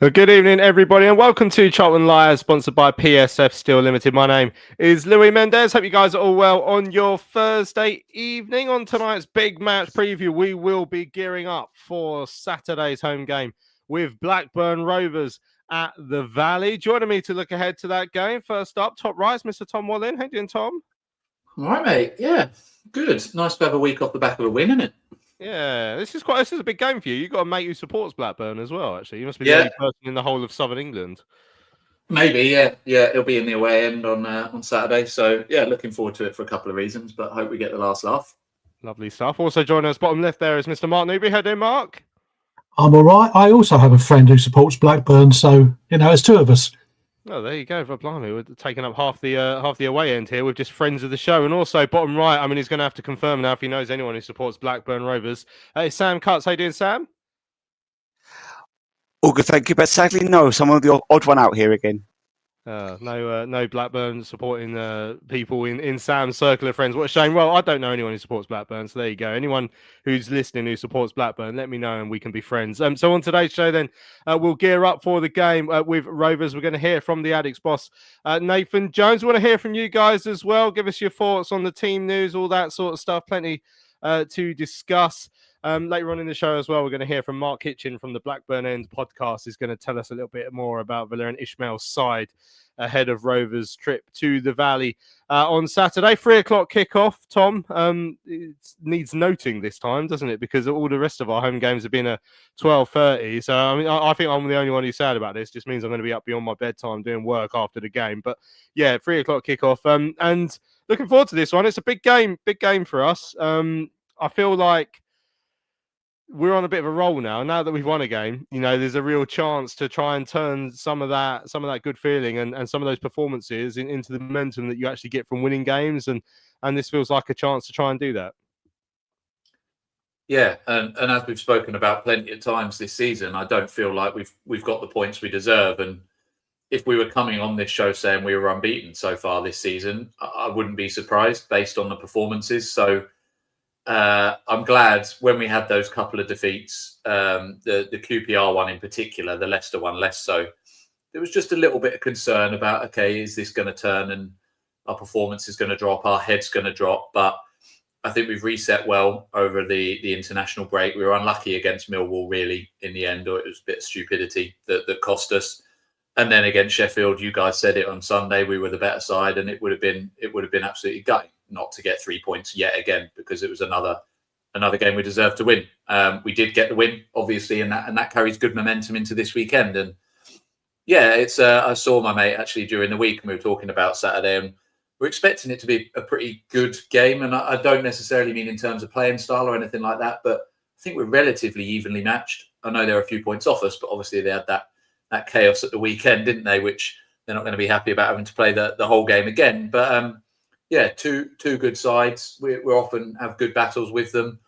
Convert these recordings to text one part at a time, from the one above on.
Well, good evening, everybody, and welcome to Charlton Live, sponsored by PSF Steel Limited. My name is Louis Mendez. Hope you guys are all well on your Thursday evening. On tonight's big match preview, we will be gearing up for Saturday's home game with Blackburn Rovers at the Valley. Joining me to look ahead to that game, first up, top right, Mr. Tom Wallin. How you doing, Tom? All right, mate. Yeah, good. Nice to have a week off the back of a win, isn't it? Yeah, this is a big game for you. You've got a mate who supports Blackburn as well, actually. You must be the only person in the whole of Southern England. Maybe, yeah. It'll be in the away end on Saturday. So, yeah, looking forward to it for a couple of reasons, but hope we get the last laugh. Lovely stuff. Also joining us bottom left there is Mr. Mark Newby. How doing, Mark? I'm all right. I also have a friend who supports Blackburn, so, it's two of us. Oh, there you go. Blimey, we're taking up half the away end here with just friends of the show. And also, bottom right, I mean, he's going to have to confirm now if he knows anyone who supports Blackburn Rovers. Hey, Sam Cutts. How you doing, Sam? All good, thank you. But sadly, no, someone the odd one out here again. No Blackburn supporting people in Sam's circle of friends. What a shame. Well, I don't know anyone who supports Blackburn, so there you go. Anyone who's listening who supports Blackburn, let me know and we can be friends. So on today's show, then we'll gear up for the game with Rovers. We're going to hear from the Addicks boss, Nathan Jones. We want to hear from you guys as well. Give us your thoughts on the team news, all that sort of stuff. Plenty to discuss. Later on in the show as well, we're going to hear from Mark Hitchin from the Blackburn End podcast. He's going to tell us a little bit more about Valerian Ismail's side ahead of Rovers' trip to the Valley on Saturday. 3 o'clock kickoff, Tom. It needs noting this time, doesn't it? Because all the rest of our home games have been at 12:30. So, I mean, I think I'm the only one who's sad about this. Just means I'm going to be up beyond my bedtime doing work after the game. But, yeah, 3 o'clock kickoff. And looking forward to this one. It's a big game for us. I feel like we're on a bit of a roll now that we've won a game. There's a real chance to try and turn some of that good feeling and some of those performances into the momentum that you actually get from winning games, and this feels like a chance to try and do that. Yeah, and as we've spoken about plenty of times this season, I don't feel like we've got the points we deserve. And if we were coming on this show saying we were unbeaten so far this season, I wouldn't be surprised based on the performances. So I'm glad when we had those couple of defeats, the QPR one in particular, the Leicester one less so, there was just a little bit of concern about, okay, is this going to turn and our performance is going to drop, our head's going to drop. But I think we've reset well over the international break. We were unlucky against Millwall, really, in the end, or it was a bit of stupidity that cost us. And then against Sheffield, you guys said it on Sunday, we were the better side, and it would have been absolutely gutting not to get 3 points yet again, because it was another game we deserved to win. We did get the win, obviously, and that carries good momentum into this weekend. And yeah, it's I saw my mate actually during the week, and we were talking about Saturday, and we're expecting it to be a pretty good game. And I don't necessarily mean in terms of playing style or anything like that, but I think we're relatively evenly matched. I know they're a few points off us, but obviously they had that chaos at the weekend, didn't they? Which they're not going to be happy about having to play the whole game again. But yeah, two good sides. We often have good battles with them,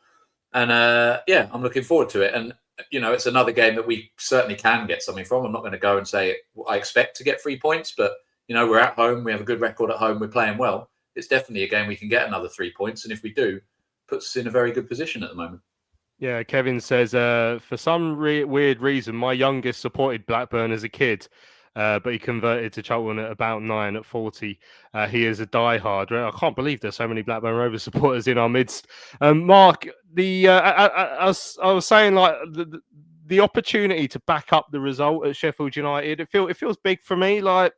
and yeah, I'm looking forward to it. And it's another game that we certainly can get something from. I'm not going to go and say I expect to get 3 points, but we're at home. We have a good record at home. We're playing well. It's definitely a game we can get another 3 points, and if we do, puts us in a very good position at the moment. Yeah, Kevin says, for some weird reason, my youngest supported Blackburn as a kid, but he converted to Charlton at about 9 at 40. He is a diehard. I can't believe there's so many Blackburn Rovers supporters in our midst. Mark, I was saying, like, the opportunity to back up the result at Sheffield United, it feels big for me. Like,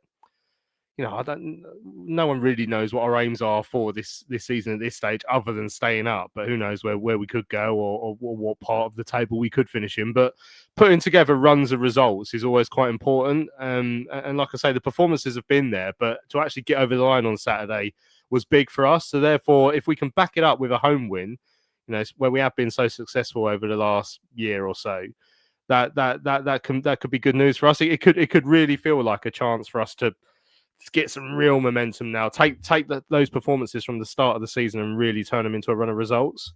no one really knows what our aims are for this season at this stage, other than staying up. But who knows where we could go or what part of the table we could finish in. But putting together runs of results is always quite important. And like I say, the performances have been there, but to actually get over the line on Saturday was big for us. So therefore, if we can back it up with a home win, where we have been so successful over the last year or so, that could be good news for us. It could really feel like a chance for us to get some real momentum now. Take those performances from the start of the season and really turn them into a run of results.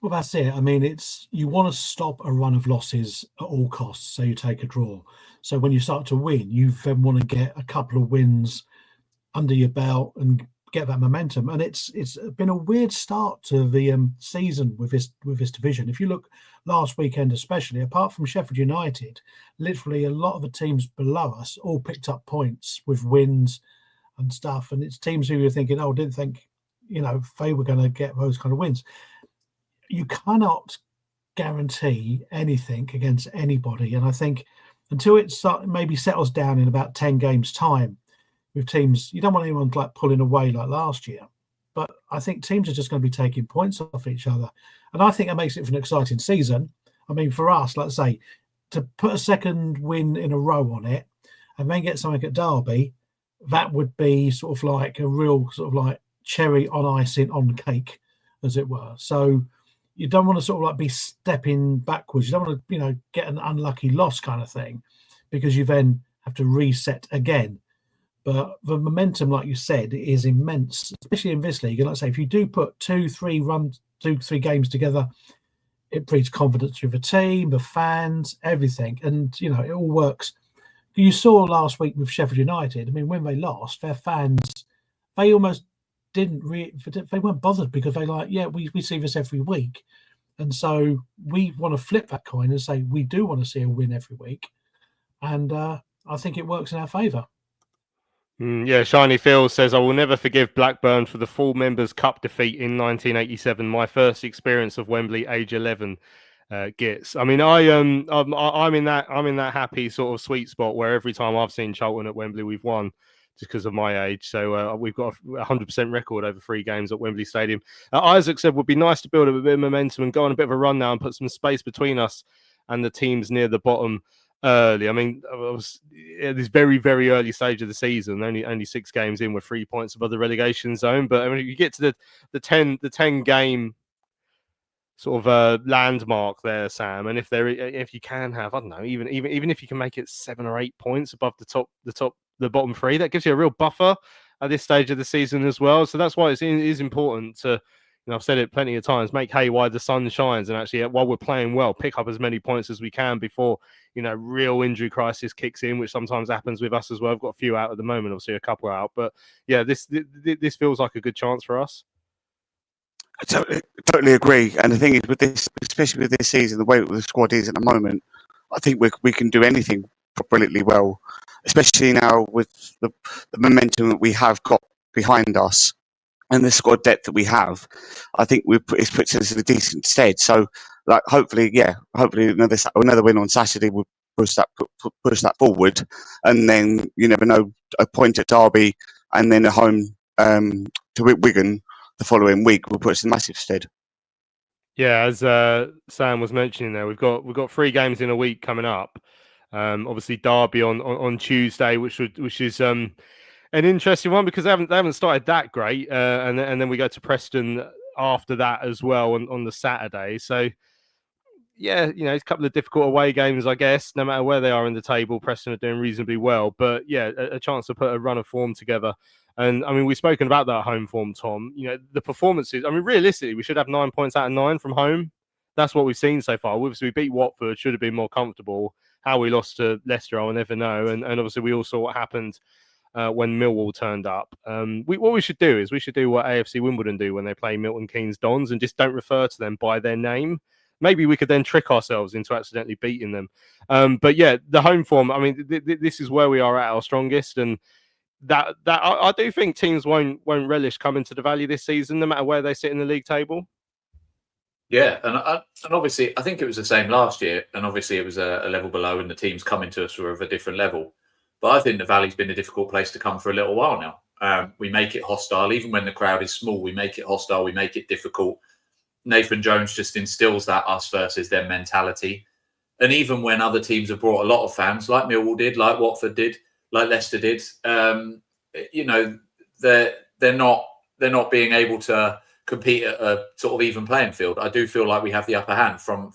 Well, that's it. I mean, you want to stop a run of losses at all costs, so you take a draw. So when you start to win, you then want to get a couple of wins under your belt and get that momentum. And it's been a weird start to the season with this division. If you look last weekend, especially, apart from Sheffield United, literally a lot of the teams below us all picked up points with wins and stuff. And it's teams who you're thinking, oh, didn't think, they were going to get those kind of wins. You cannot guarantee anything against anybody. And I think until it maybe settles down in about 10 games' time with teams, you don't want anyone like pulling away like last year. But I think teams are just going to be taking points off each other. And I think that makes it for an exciting season. I mean, for us, let's say, to put a second win in a row on it and then get something at Derby, that would be sort of like a real sort of like cherry on icing on cake, as it were. So you don't want to sort of like be stepping backwards. You don't want to, get an unlucky loss kind of thing, because you then have to reset again. But the momentum, like you said, is immense, especially in this league. And like I say, if you do put 2-3 games together, it breeds confidence with the team, the fans, everything. And, it all works. You saw last week with Sheffield United, I mean, when they lost, their fans, they almost they weren't bothered, because they we see this every week. And so we want to flip that coin and say we do want to see a win every week. And I think it works in our favour. Shiny Phil says, I will never forgive Blackburn for the full Members' Cup defeat in 1987. My first experience of Wembley, age 11. Gits. I mean, I'm in that happy sort of sweet spot where every time I've seen Charlton at Wembley, we've won, just because of my age. So we've got a 100% record over 3 games at Wembley Stadium. Isaac said, would be nice to build up a bit of momentum and go on a bit of a run now and put some space between us and the teams near the bottom early. I mean, I was at this very, very early stage of the season, only 6 games in, with 3 points above the relegation zone. But I mean, if you get to the 10 game sort of landmark there, Sam, and if you can have, I don't know, even if you can make it 7 or 8 points above the bottom 3, that gives you a real buffer at this stage of the season as well. So that's why it is important to, I've said it plenty of times, make hay while the sun shines, and actually while we're playing well, pick up as many points as we can before real injury crisis kicks in, which sometimes happens with us as well. I've got a few out at the moment, obviously a couple out, but yeah, this feels like a good chance for us. I totally agree. And the thing is, with this, especially with this season, the way the squad is at the moment, I think we can do anything brilliantly well, especially now with the momentum that we have got behind us and the squad depth that we have. I think it puts us in a decent stead. So, like, hopefully another win on Saturday will push that forward, and then you never know, a point at Derby and then a home to Wigan the following week will put us in massive stead. Yeah, as Sam was mentioning there, we've got 3 games in a week coming up. Obviously Derby on Tuesday, which is an interesting one, because they haven't started that great, and then we go to Preston after that as well on the Saturday. So yeah, a couple of difficult away games, I guess. No matter where they are in the table, Preston are doing reasonably well. But yeah, a chance to put a run of form together. And I mean, we've spoken about that home form, Tom. The performances. I mean, realistically, we should have 9 points out of 9 from home. That's what we've seen so far. Obviously, we beat Watford, should have been more comfortable. How we lost to Leicester, I'll never know. And obviously, we all saw what happened when Millwall turned up. What we should do is we should do what AFC Wimbledon do when they play Milton Keynes Dons, and just don't refer to them by their name. Maybe we could then trick ourselves into accidentally beating them. But yeah, the home form, I mean, this is where we are at our strongest. And that I do think teams won't relish coming to the Valley this season, no matter where they sit in the league table. Yeah, and obviously, I think it was the same last year. And obviously, it was a level below, and the teams coming to us were of a different level. But I think the Valley's been a difficult place to come for a little while now. We make it hostile. Even when the crowd is small, we make it hostile. We make it difficult. Nathan Jones just instills that us versus them mentality. And even when other teams have brought a lot of fans, like Millwall did, like Watford did, like Leicester did, they're not being able to compete at a sort of even playing field. I do feel like we have the upper hand from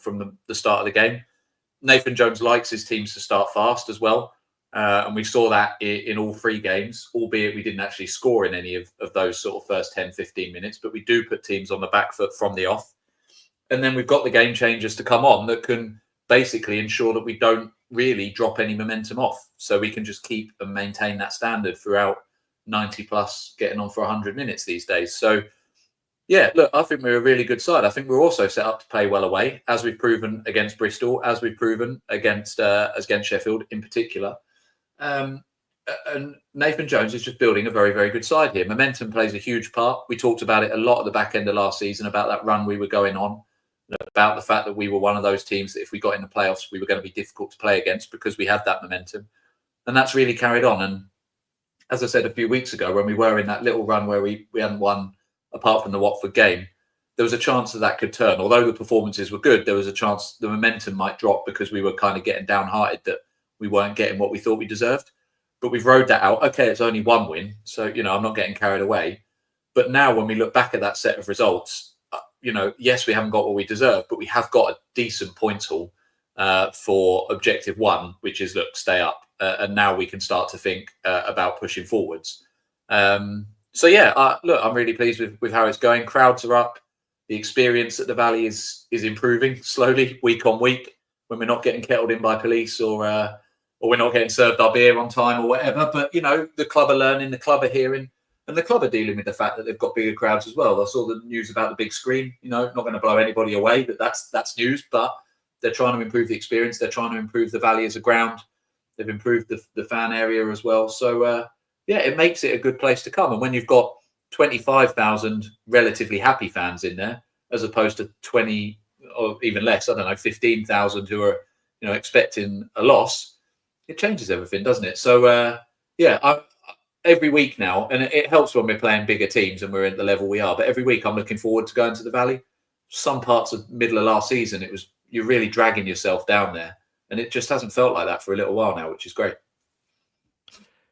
the start of the game. Nathan Jones likes his teams to start fast as well. And we saw that in all 3 games, albeit we didn't actually score in any of those sort of first 10, 15 minutes, but we do put teams on the back foot from the off. And then we've got the game changers to come on that can basically ensure that we don't really drop any momentum off. So we can just keep and maintain that standard throughout 90 plus, getting on for 100 minutes these days. So, yeah, look, I think we're a really good side. I think we're also set up to play well away, as we've proven against Bristol, as we've proven against Sheffield in particular. And Nathan Jones is just building a very, very good side here. Momentum plays a huge part. We talked about it a lot at the back end of last season, about that run we were going on, about the fact that we were one of those teams that if we got in the playoffs, we were going to be difficult to play against because we had that momentum. And that's really carried on. And as I said a few weeks ago, when we were in that little run where we hadn't won apart from the Watford game, there was a chance that could turn. Although the performances were good, there was a chance the momentum might drop because we were kind of getting downhearted that we weren't getting what we thought we deserved. But we've rode that out. Okay, it's only one win, so, I'm not getting carried away. But now when we look back at that set of results, yes, we haven't got what we deserve, but we have got a decent points haul for objective one, which is, look, stay up. And now we can start to think about pushing forwards. So, yeah, look, I'm really pleased with how it's going. Crowds are up. The experience at the Valley is improving slowly, week on week, when we're not getting kettled in by police or we're not getting served our beer on time or whatever. But, the club are learning, the club are hearing, and the club are dealing with the fact that they've got bigger crowds as well. I saw the news about the big screen, not going to blow anybody away, but that's news. But they're trying to improve the experience. They're trying to improve the Valley as a ground. They've improved the fan area as well. So, yeah, it makes it a good place to come. And when you've got 25,000 relatively happy fans in there, as opposed to 20 or even less, 15,000 who are, expecting a loss, it changes everything, doesn't it? So, every week now, and it helps when we're playing bigger teams and we're at the level we are, but every week I'm looking forward to going to the Valley. Some parts of middle of last season, you're really dragging yourself down there. And it just hasn't felt like that for a little while now, which is great.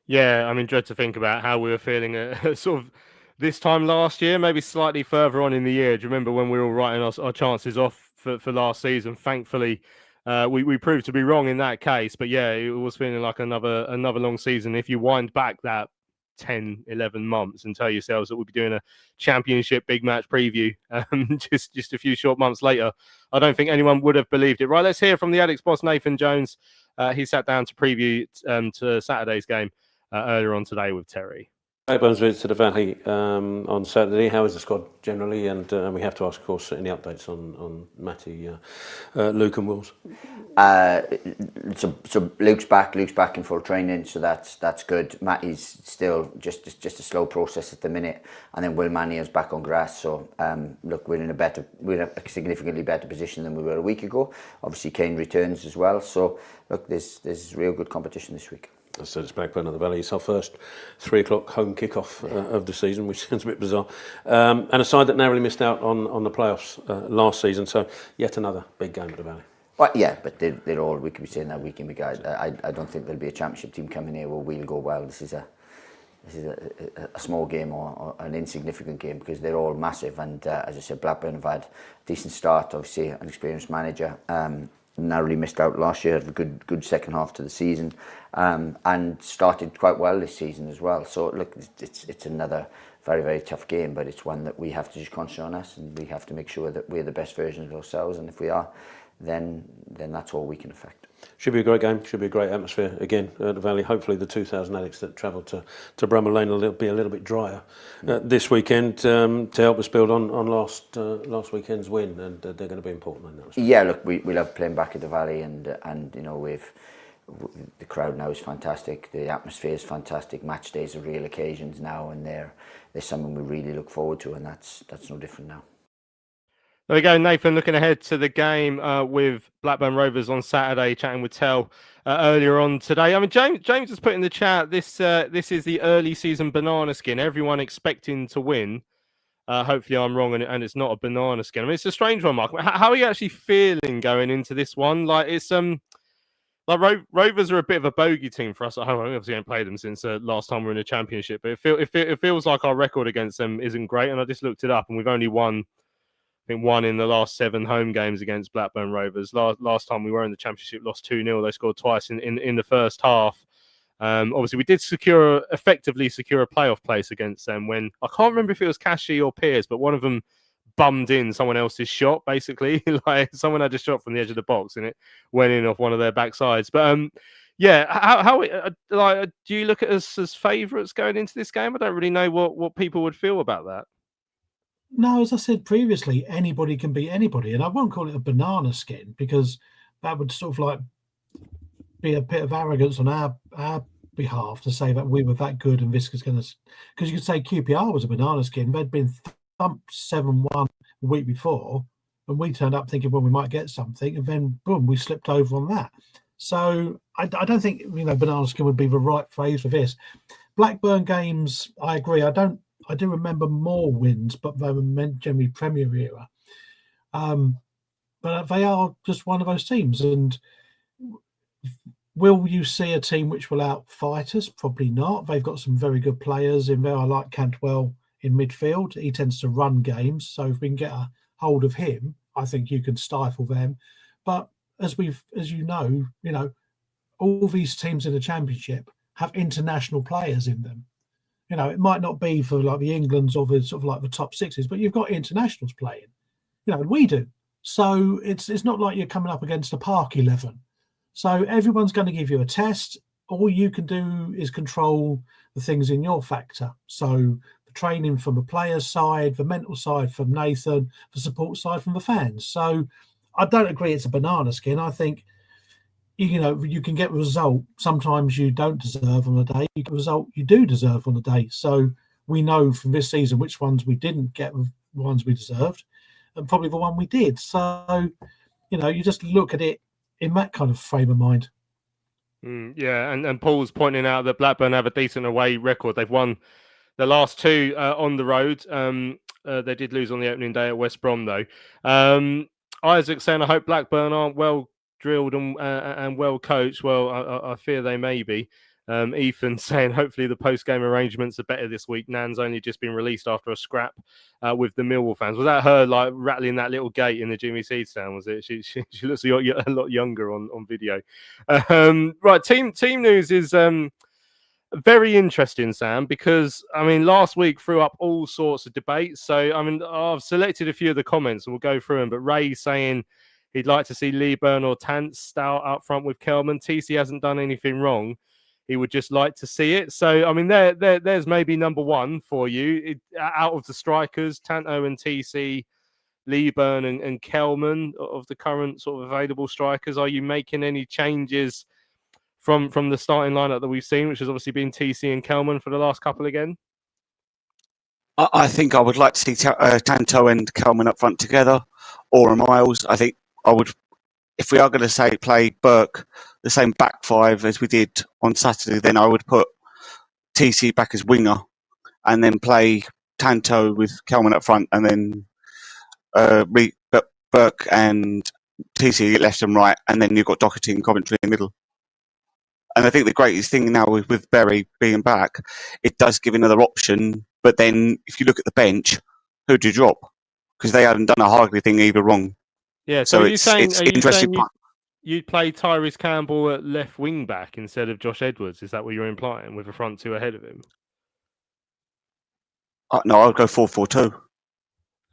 Yeah, dread to think about how we were feeling sort of this time last year, maybe slightly further on in the year. Do you remember when we were all writing our chances off for last season? Thankfully, we proved to be wrong in that case. But yeah, it was feeling like another long season. If you wind back that 10, 11 months and tell yourselves that we'll be doing a championship big match preview just a few short months later, I don't think anyone would have believed it. Right, let's hear from the Addicks boss, Nathan Jones. He sat down to preview to Saturday's game earlier on today with Terry. Blackburn's visit to the Valley on Saturday. How is the squad generally? And we have to ask, of course, any updates on Matty, Luke and Wills? So Luke's back in full training, so that's good. Matty's still just a slow process at the minute, and then Will Mannia's back on grass. So look, we're in a significantly better position than we were a week ago. Obviously, Kane returns as well. So look, there's real good competition this week. So it's Blackburn at the Valley. It's our first 3 o'clock home kick-off of the season, which sounds a bit bizarre. And a side that narrowly missed out on the playoffs last season. So yet another big game at the Valley. Well, yeah, but they're all, we could be saying that week in, week out. I don't think there'll be a championship team coming here where we'll go well. This is a small game or an insignificant game because they're all massive. And as I said, Blackburn have had a decent start, obviously an experienced manager. Narrowly missed out last year, had a good second half to the season, and started quite well this season as well. So look, it's another very, very tough game, but it's one that we have to just concentrate on us, and we have to make sure that we're the best version of ourselves, and if we are, then that's all we can affect. Should be a great game, should be a great atmosphere again at the Valley. Hopefully the 2,000 addicts that travelled to Bramall Lane will be a little bit drier this weekend to help us build on last weekend's win, and they're going to be important in that respect. Yeah, look, we love playing back at the Valley, and the crowd now is fantastic, the atmosphere is fantastic, match days are real occasions now, and they're something we really look forward to, and that's no different now. There we go, Nathan, looking ahead to the game with Blackburn Rovers on Saturday, chatting with Tel earlier on today. James has put in the chat, this is the early season banana skin, everyone expecting to win. Hopefully I'm wrong and it's not a banana skin. It's a strange one, Mark. How are you actually feeling going into this one? Like, it's Rovers are a bit of a bogey team for us at home. I obviously haven't played them since last time we were in a championship, but it feels like our record against them isn't great. And I just looked it up, and we've only won in the last 7 home games against Blackburn Rovers. Last time we were in the championship, lost 2-0. They scored twice in the first half. Obviously, we did effectively secure a playoff place against them when, I can't remember if it was Kashi or Piers, but one of them bummed in someone else's shot, basically. Like, someone had a shot from the edge of the box and it went in off one of their backsides. But Yeah, how like do you look at us as favourites going into this game? I don't really know what people would feel about that. No, as I said previously, anybody can beat anybody, and I won't call it a banana skin because that would sort of like be a bit of arrogance on our behalf to say that we were that good and this was going to. Because you could say QPR was a banana skin; they'd been thumped 7-1 the week before, and we turned up thinking, well, we might get something, and then boom, we slipped over on that. So I don't think banana skin would be the right phrase for this. Blackburn games, I agree. I do remember more wins, but they were meant generally Premier era. But they are just one of those teams. And will you see a team which will outfight us? Probably not. They've got some very good players in there. I like Cantwell in midfield. He tends to run games. So if we can get a hold of him, I think you can stifle them. But as you know, all these teams in the Championship have international players in them. It might not be for like the Englands or the sort of like the top sixes, but you've got internationals playing. We do. So it's not like you're coming up against a Park 11. So everyone's going to give you a test. All you can do is control the things in your factor. So the training from the players' side, the mental side from Nathan, the support side from the fans. So I don't agree it's a banana skin. I think you can get a result sometimes you don't deserve on the day. You get a result you do deserve on the day. So we know from this season which ones we didn't get, the ones we deserved, and probably the one we did. So, you just look at it in that kind of frame of mind. Yeah, and Paul's pointing out that Blackburn have a decent away record. They've won the last two on the road. They did lose on the opening day at West Brom, though. Isaac saying, I hope Blackburn aren't well drilled and well coached. Well, I fear they may be. Ethan saying hopefully the post-game arrangements are better this week. Nan's only just been released after a scrap with the Millwall fans. Was that her like rattling that little gate in the Jimmy Seed stand? Was it? She looks a lot younger on video. Right, team news is very interesting, Sam, because last week threw up all sorts of debates. So I've selected a few of the comments and we'll go through them. But Ray saying he'd like to see Leeburn or Tant stout up front with Kelman. TC hasn't done anything wrong. He would just like to see it. So, there's maybe number one for you. Out of the strikers, Tanto and TC, Leeburn and Kelman, of the current sort of available strikers, are you making any changes from the starting lineup that we've seen, which has obviously been TC and Kelman for the last couple again? I think I would like to see Tanto and Kelman up front together, or Miles. I think I would, if we are going to play Burke the same back five as we did on Saturday, then I would put TC back as winger and then play Tanto with Kelman up front, and then Burke and TC left and right, and then you've got Doherty and Coventry in the middle. And I think the greatest thing now with Berry being back, it does give another option. But then if you look at the bench, who do you drop? Because they hadn't done a hardly thing either wrong. Yeah, so it's interesting. You'd play Tyrese Campbell at left wing back instead of Josh Edwards. Is that what you're implying, with a front two ahead of him? No, I would go 4-4-2.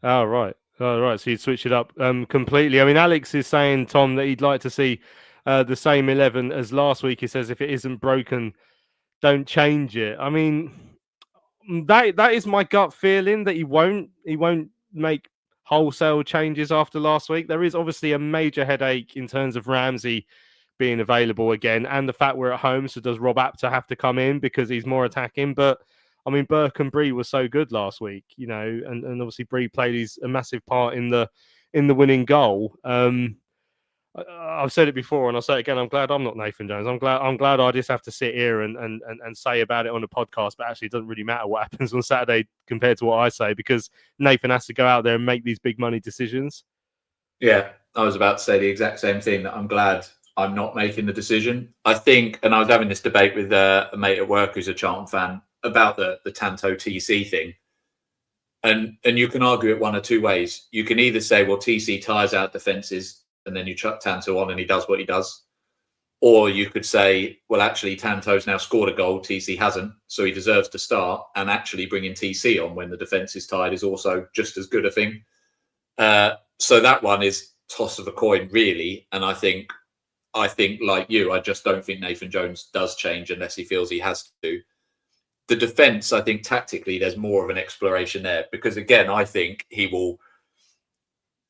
Oh, right. So you'd switch it up completely. Alex is saying, Tom, that he'd like to see the same 11 as last week. He says if it isn't broken, don't change it. That is my gut feeling, that he won't make wholesale changes after last week. There is obviously a major headache in terms of Ramsey being available again, and the fact we're at home. So does Rob Apter have to come in because he's more attacking? But Burke and Bree were so good last week, and obviously Bree played a massive part in the winning goal. I've said it before and I'll say it again. I'm glad I'm not Nathan Jones. I'm glad I just have to sit here and say about it on a podcast, but actually it doesn't really matter what happens on Saturday compared to what I say, because Nathan has to go out there and make these big money decisions. Yeah, I was about to say the exact same thing, that I'm glad I'm not making the decision. I think, and I was having this debate with a mate at work who's a Charlton fan about the Tanto TC thing. And you can argue it one or two ways. You can either say, well, TC tires out defences and then you chuck Tanto on and he does what he does. Or you could say, well, actually, Tanto's now scored a goal, TC hasn't, so he deserves to start. And actually bringing TC on when the defence is tired is also just as good a thing. So that one is toss of a coin, really. And I think I think, like you, I just don't think Nathan Jones does change unless he feels he has to. The defence, I think tactically, there's more of an exploration there because, again, I think he will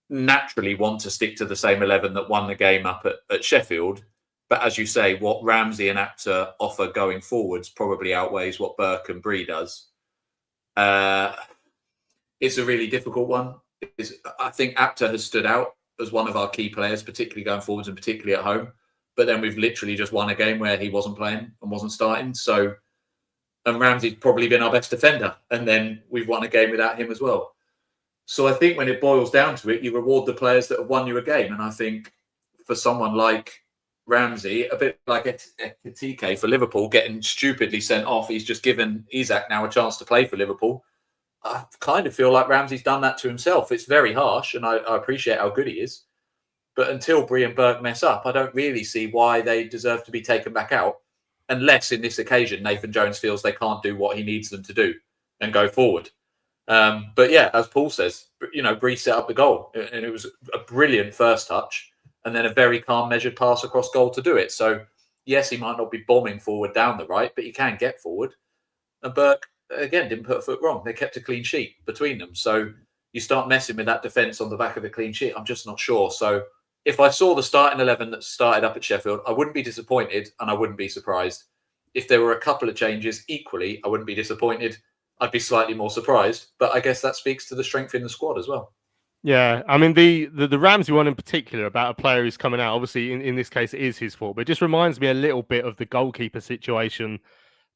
naturally want to stick to the same 11 that won the game up at Sheffield. But as you say, what Ramsey and Apter offer going forwards probably outweighs what Burke and Bree does. It's a really difficult one. I think Apter has stood out as one of our key players, particularly going forwards and particularly at home. But then we've literally just won a game where he wasn't playing and wasn't starting. And Ramsey's probably been our best defender. And then we've won a game without him as well. So I think when it boils down to it, you reward the players that have won you a game. And I think for someone like Ramsey, a bit like Ekitike for Liverpool, getting stupidly sent off, he's just given Isak now a chance to play for Liverpool. I kind of feel like Ramsey's done that to himself. It's very harsh, and I appreciate how good he is. But until Bree and Burke mess up, I don't really see why they deserve to be taken back out, unless in this occasion Nathan Jones feels they can't do what he needs them to do and go forward. But yeah, as Paul says, Bree set up the goal, and it was a brilliant first touch, and then a very calm, measured pass across goal to do it. So yes, he might not be bombing forward down the right, but he can get forward. And Burke, again, didn't put a foot wrong. They kept a clean sheet between them. So you start messing with that defence on the back of a clean sheet. I'm just not sure. So if I saw the starting 11 that started up at Sheffield, I wouldn't be disappointed and I wouldn't be surprised. If there were a couple of changes equally, I wouldn't be disappointed. I'd be slightly more surprised. But I guess that speaks to the strength in the squad as well. Yeah, I mean, the Ramsey one in particular about a player who's coming out, obviously in this case it is his fault, but it just reminds me a little bit of the goalkeeper situation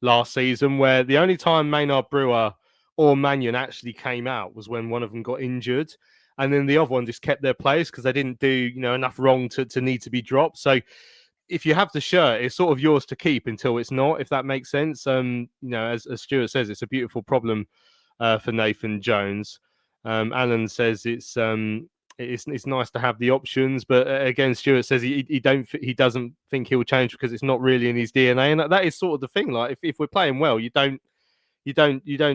last season, where the only time Maynard Brewer or Mannion actually came out was when one of them got injured, and then the other one just kept their place because they didn't do enough wrong to need to be dropped. So if you have the shirt, it's sort of yours to keep until it's not, if that makes sense. As Stuart says, it's a beautiful problem for Nathan Jones. Alan says it's nice to have the options, but again, Stuart says he doesn't think he'll change because it's not really in his DNA, and that is sort of the thing. Like if we're playing well, you don't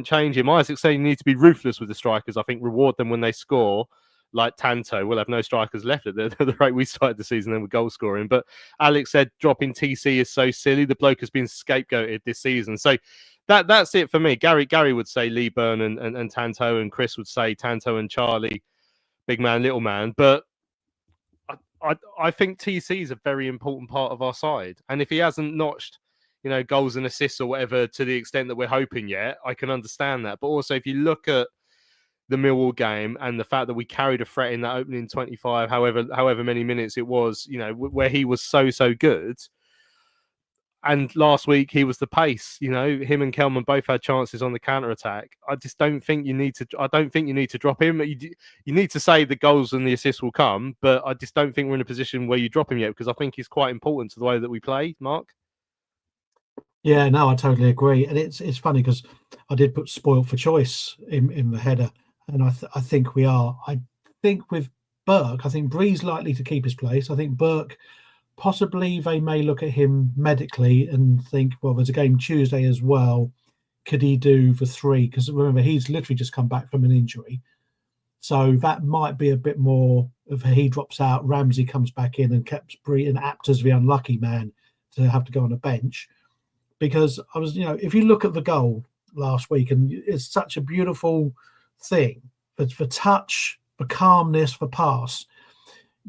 change him. Isaac saying you need to be ruthless with the strikers. I think reward them when they score. Like Tanto, we'll have no strikers left at the rate we started the season then with goal scoring. But Alex said dropping TC is so silly. The bloke has been scapegoated this season. So that's it for me. Gary would say Lee Byrne and Tanto, and Chris would say Tanto and Charlie, big man, little man. But I think TC is a very important part of our side. And if he hasn't notched, goals and assists or whatever to the extent that we're hoping yet, I can understand that. But also if you look at the Millwall game and the fact that we carried a threat in that opening 25, however many minutes it was, where he was so good. And last week he was the pace. Him and Kelman both had chances on the counter attack. I just don't think you need to. I don't think you need to drop him. You need to say the goals and the assists will come, but I just don't think we're in a position where you drop him yet because I think he's quite important to the way that we play. Mark. Yeah, no, I totally agree, and it's funny because I did put spoiled for choice in the header, and I think we are. I think with Burke, I think Bree's likely to keep his place. I think Burke. Possibly they may look at him medically and think, well, there's a game Tuesday as well. Could he do the 3? Because remember, he's literally just come back from an injury. So that might be a bit more of he drops out, Ramsey comes back in and kept Bree and Apter's the unlucky man to have to go on a bench. Because I was, if you look at the goal last week, and it's such a beautiful thing, but for touch, for calmness, for pass,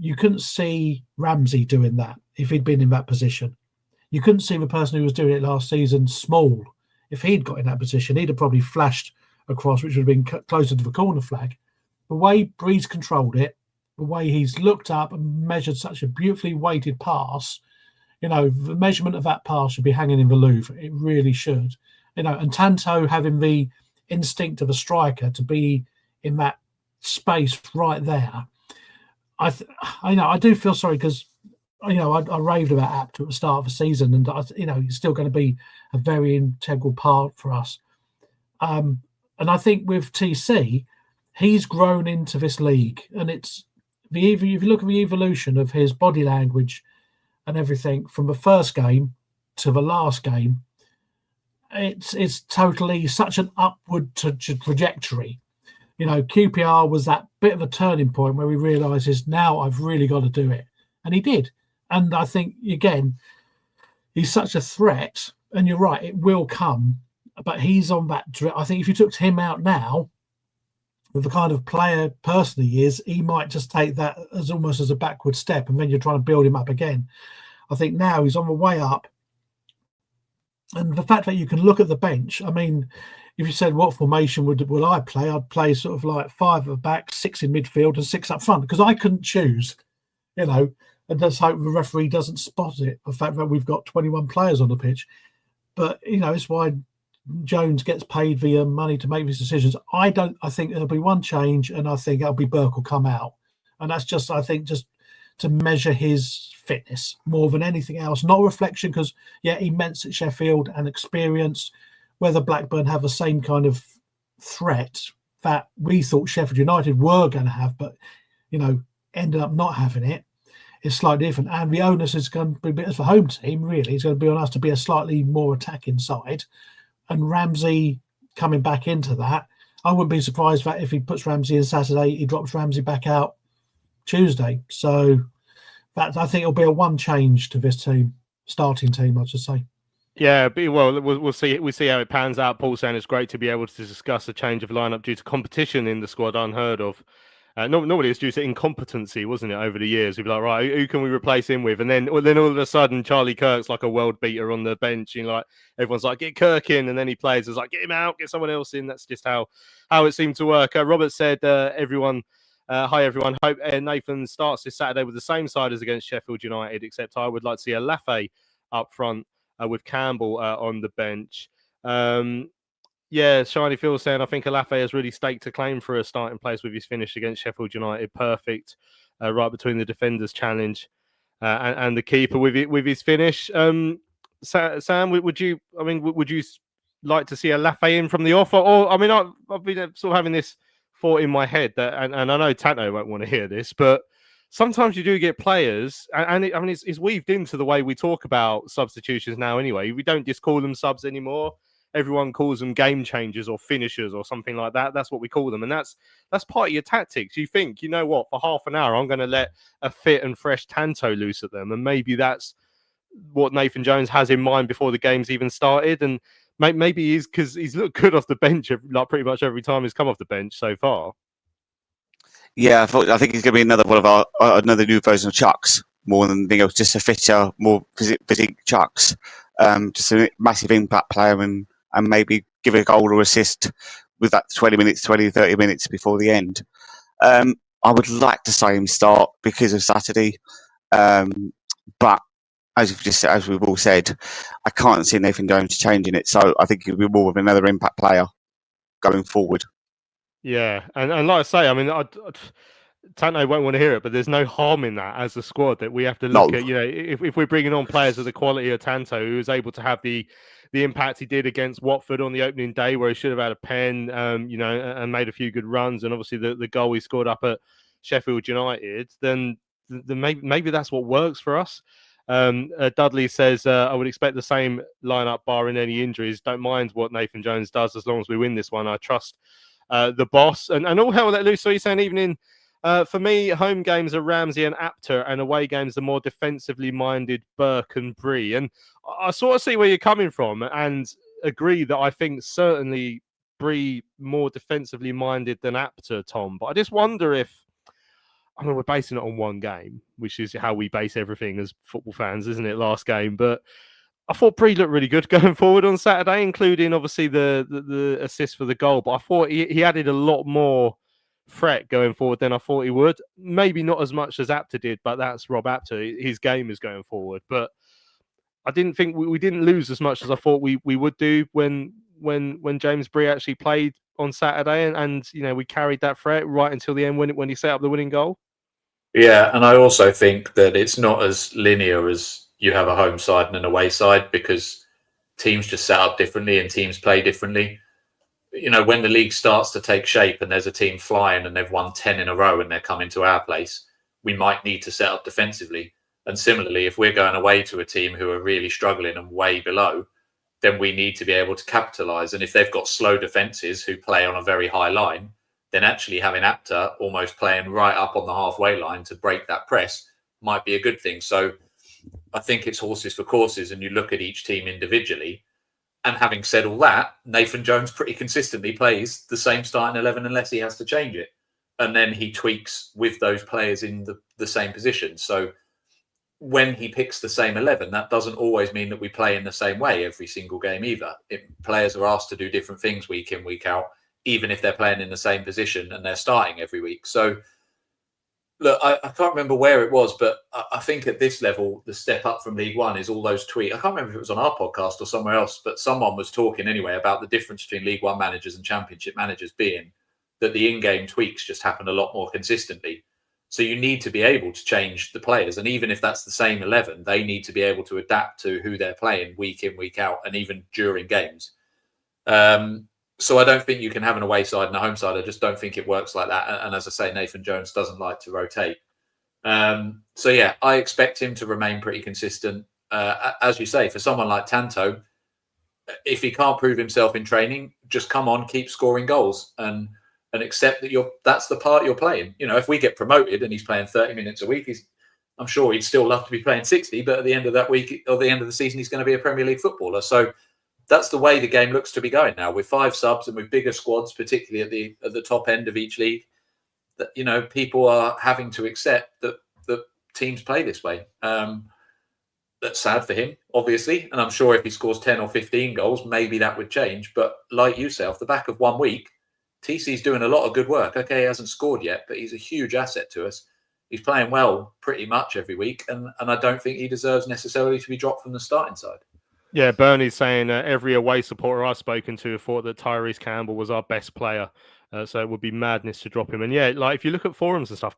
you couldn't see Ramsey doing that if he'd been in that position. You couldn't see the person who was doing it last season, Small. If he'd got in that position, he'd have probably flashed across, which would have been closer to the corner flag. The way Bree's controlled it, the way he's looked up and measured such a beautifully weighted pass, the measurement of that pass should be hanging in the Louvre. It really should. And Tanto having the instinct of a striker to be in that space right there. I do feel sorry because I raved about Apter at the start of the season, and he's still going to be a very integral part for us. And I think with TC, he's grown into this league, and if you look at the evolution of his body language and everything from the first game to the last game, it's totally such an upward trajectory. QPR was that bit of a turning point where we realised now I've really got to do it. And he did. And I think, again, he's such a threat. And you're right, it will come. But he's on that. I think if you took him out now, with the kind of player person he is, he might just take that as almost as a backward step, and then you're trying to build him up again. I think now he's on the way up. And the fact that you can look at the bench, I mean, if you said what formation would I play, I'd play sort of like 5 at the back, 6 in midfield, and 6 up front, because I couldn't choose, and just hope the referee doesn't spot it. The fact that we've got 21 players on the pitch, but it's why Jones gets paid the money to make these decisions. I think there'll be one change, and I think that'll be Burke will come out, and that's just, I think, just to measure his fitness more than anything else. Not a reflection, because immense at Sheffield and experience. Whether Blackburn have the same kind of threat that we thought Sheffield United were going to have, but ended up not having it, is slightly different. And the onus is going to be, as the home team, really, it's going to be on us to be a slightly more attacking side. And Ramsey coming back into that, I wouldn't be surprised that if he puts Ramsey in Saturday, he drops Ramsey back out Tuesday. So that, I think, it'll be a one change to this team, starting team, I should say. Yeah, well, we'll see. We'll see how it pans out. Paul saying it's great to be able to discuss a change of lineup due to competition in the squad, unheard of. Normally it's due to incompetency, wasn't it, over the years? We'd be like, right, who can we replace him with? And then all of a sudden, Charlie Kirk's like a world beater on the bench. Like everyone's like, get Kirk in, and then he plays. It's like, get him out, get someone else in. That's just how it seemed to work. Robert said, everyone, hi everyone. Hope Nathan starts this Saturday with the same side as against Sheffield United, except I would like to see a Lafay up front with Campbell on the bench. Yeah, Shiny Phil saying, I think Alafay has really staked a claim for a starting place with his finish against Sheffield United. Perfect, right between the defenders' challenge and the keeper with his finish. Sam, would you like to see Alafay in from the off? Or I mean, I've been sort of having this thought in my head that, and I know Tanto won't want to hear this, but sometimes you do get players, and it's weaved into the way we talk about substitutions now. Anyway, we don't just call them subs anymore. Everyone calls them game changers or finishers or something like that. That's what we call them. And that's part of your tactics. You think, you know what, for half an hour, I'm going to let a fit and fresh Tanto loose at them. And maybe that's what Nathan Jones has in mind before the game's even started. And maybe he's because he's looked good off the bench like pretty much every time he's come off the bench so far. Yeah, I think he's going to be another one of our another new version of Chucks, more than anything else, just a fitter, more physique Chucks. Just a massive impact player and maybe give a goal or assist with that 30 minutes before the end. I would like to see him start because of Saturday. But as we've all said, I can't see Nathan Jones changing it. So I think he'll be more of another impact player going forward. Yeah. And like I say, I mean, Tanto won't want to hear it, but there's no harm in that as a squad that we have to look at. If we're bringing on players of the quality of Tanto, who was able to have the impact he did against Watford on the opening day, where he should have had a pen, and made a few good runs, and obviously the goal he scored up at Sheffield United, then maybe that's what works for us. Dudley says, I would expect the same lineup barring any injuries. Don't mind what Nathan Jones does as long as we win this one. I trust the boss. And all hell let loose. So he's saying even in for me, home games are Ramsey and Apter, and away games are more defensively minded Burke and Bree. And I sort of see where you're coming from and agree that I think certainly Bree more defensively minded than Apter, Tom. But I just wonder if, we're basing it on one game, which is how we base everything as football fans, isn't it? Last game. But I thought Bree looked really good going forward on Saturday, including obviously the assist for the goal. But I thought he added a lot more threat going forward than I thought he would. Maybe not as much as Apter did, but that's Rob Apter. His game is going forward. But I didn't think we didn't lose as much as I thought we would do when James Bree actually played on Saturday, and we carried that threat right until the end when he set up the winning goal. Yeah, and I also think that it's not as linear as you have a home side and an away side, because teams just set up differently and teams play differently. When the league starts to take shape and there's a team flying and they've won 10 in a row and they're coming to our place, we might need to set up defensively. And similarly, if we're going away to a team who are really struggling and way below, then we need to be able to capitalise. And if they've got slow defences who play on a very high line, then actually having Apter almost playing right up on the halfway line to break that press might be a good thing. So I think it's horses for courses, and you look at each team individually. And having said all that, Nathan Jones pretty consistently plays the same starting 11 unless he has to change it. And then he tweaks with those players in the same position. So when he picks the same 11, that doesn't always mean that we play in the same way every single game either. Players are asked to do different things week in, week out, even if they're playing in the same position and they're starting every week. So look, I can't remember where it was, but I think at this level, the step up from League One is all those tweets. I can't remember if it was on our podcast or somewhere else, but someone was talking anyway about the difference between League One managers and Championship managers being that the in-game tweaks just happen a lot more consistently. So you need to be able to change the players. And even if that's the same 11, they need to be able to adapt to who they're playing week in, week out, and even during games. So I don't think you can have an away side and a home side. I just don't think it works like that. And as I say, Nathan Jones doesn't like to rotate. So yeah, I expect him to remain pretty consistent. As you say, for someone like Tanto, if he can't prove himself in training, just come on, keep scoring goals and accept that that's the part you're playing. You know, if we get promoted and he's playing 30 minutes a week, I'm sure he'd still love to be playing 60, but at the end of that week or the end of the season, he's going to be a Premier League footballer. So that's the way the game looks to be going now, with 5 subs and with bigger squads, particularly at the top end of each league. That, you know, people are having to accept that teams play this way. That's sad for him, obviously, and I'm sure if he scores 10 or 15 goals, maybe that would change. But like you say, off the back of 1 week, TC's doing a lot of good work. Okay, he hasn't scored yet, but he's a huge asset to us. He's playing well pretty much every week, and I don't think he deserves necessarily to be dropped from the starting side. Yeah, Bernie's saying every away supporter I've spoken to thought that Tyrese Campbell was our best player. So it would be madness to drop him. And yeah, like if you look at forums and stuff,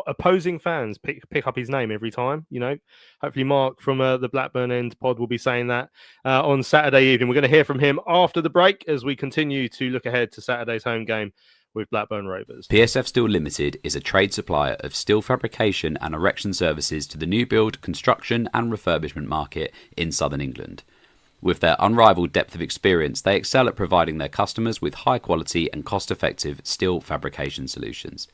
opposing fans pick up his name every time. You know, hopefully Mark from the Blackburn End pod will be saying that on Saturday evening. We're going to hear from him after the break as we continue to look ahead to Saturday's home game with Blackburn Rovers. PSF Steel Limited is a trade supplier of steel fabrication and erection services to the new build, construction and refurbishment market in southern England. With their unrivaled depth of experience, they excel at providing their customers with high quality and cost-effective steel fabrication solutions.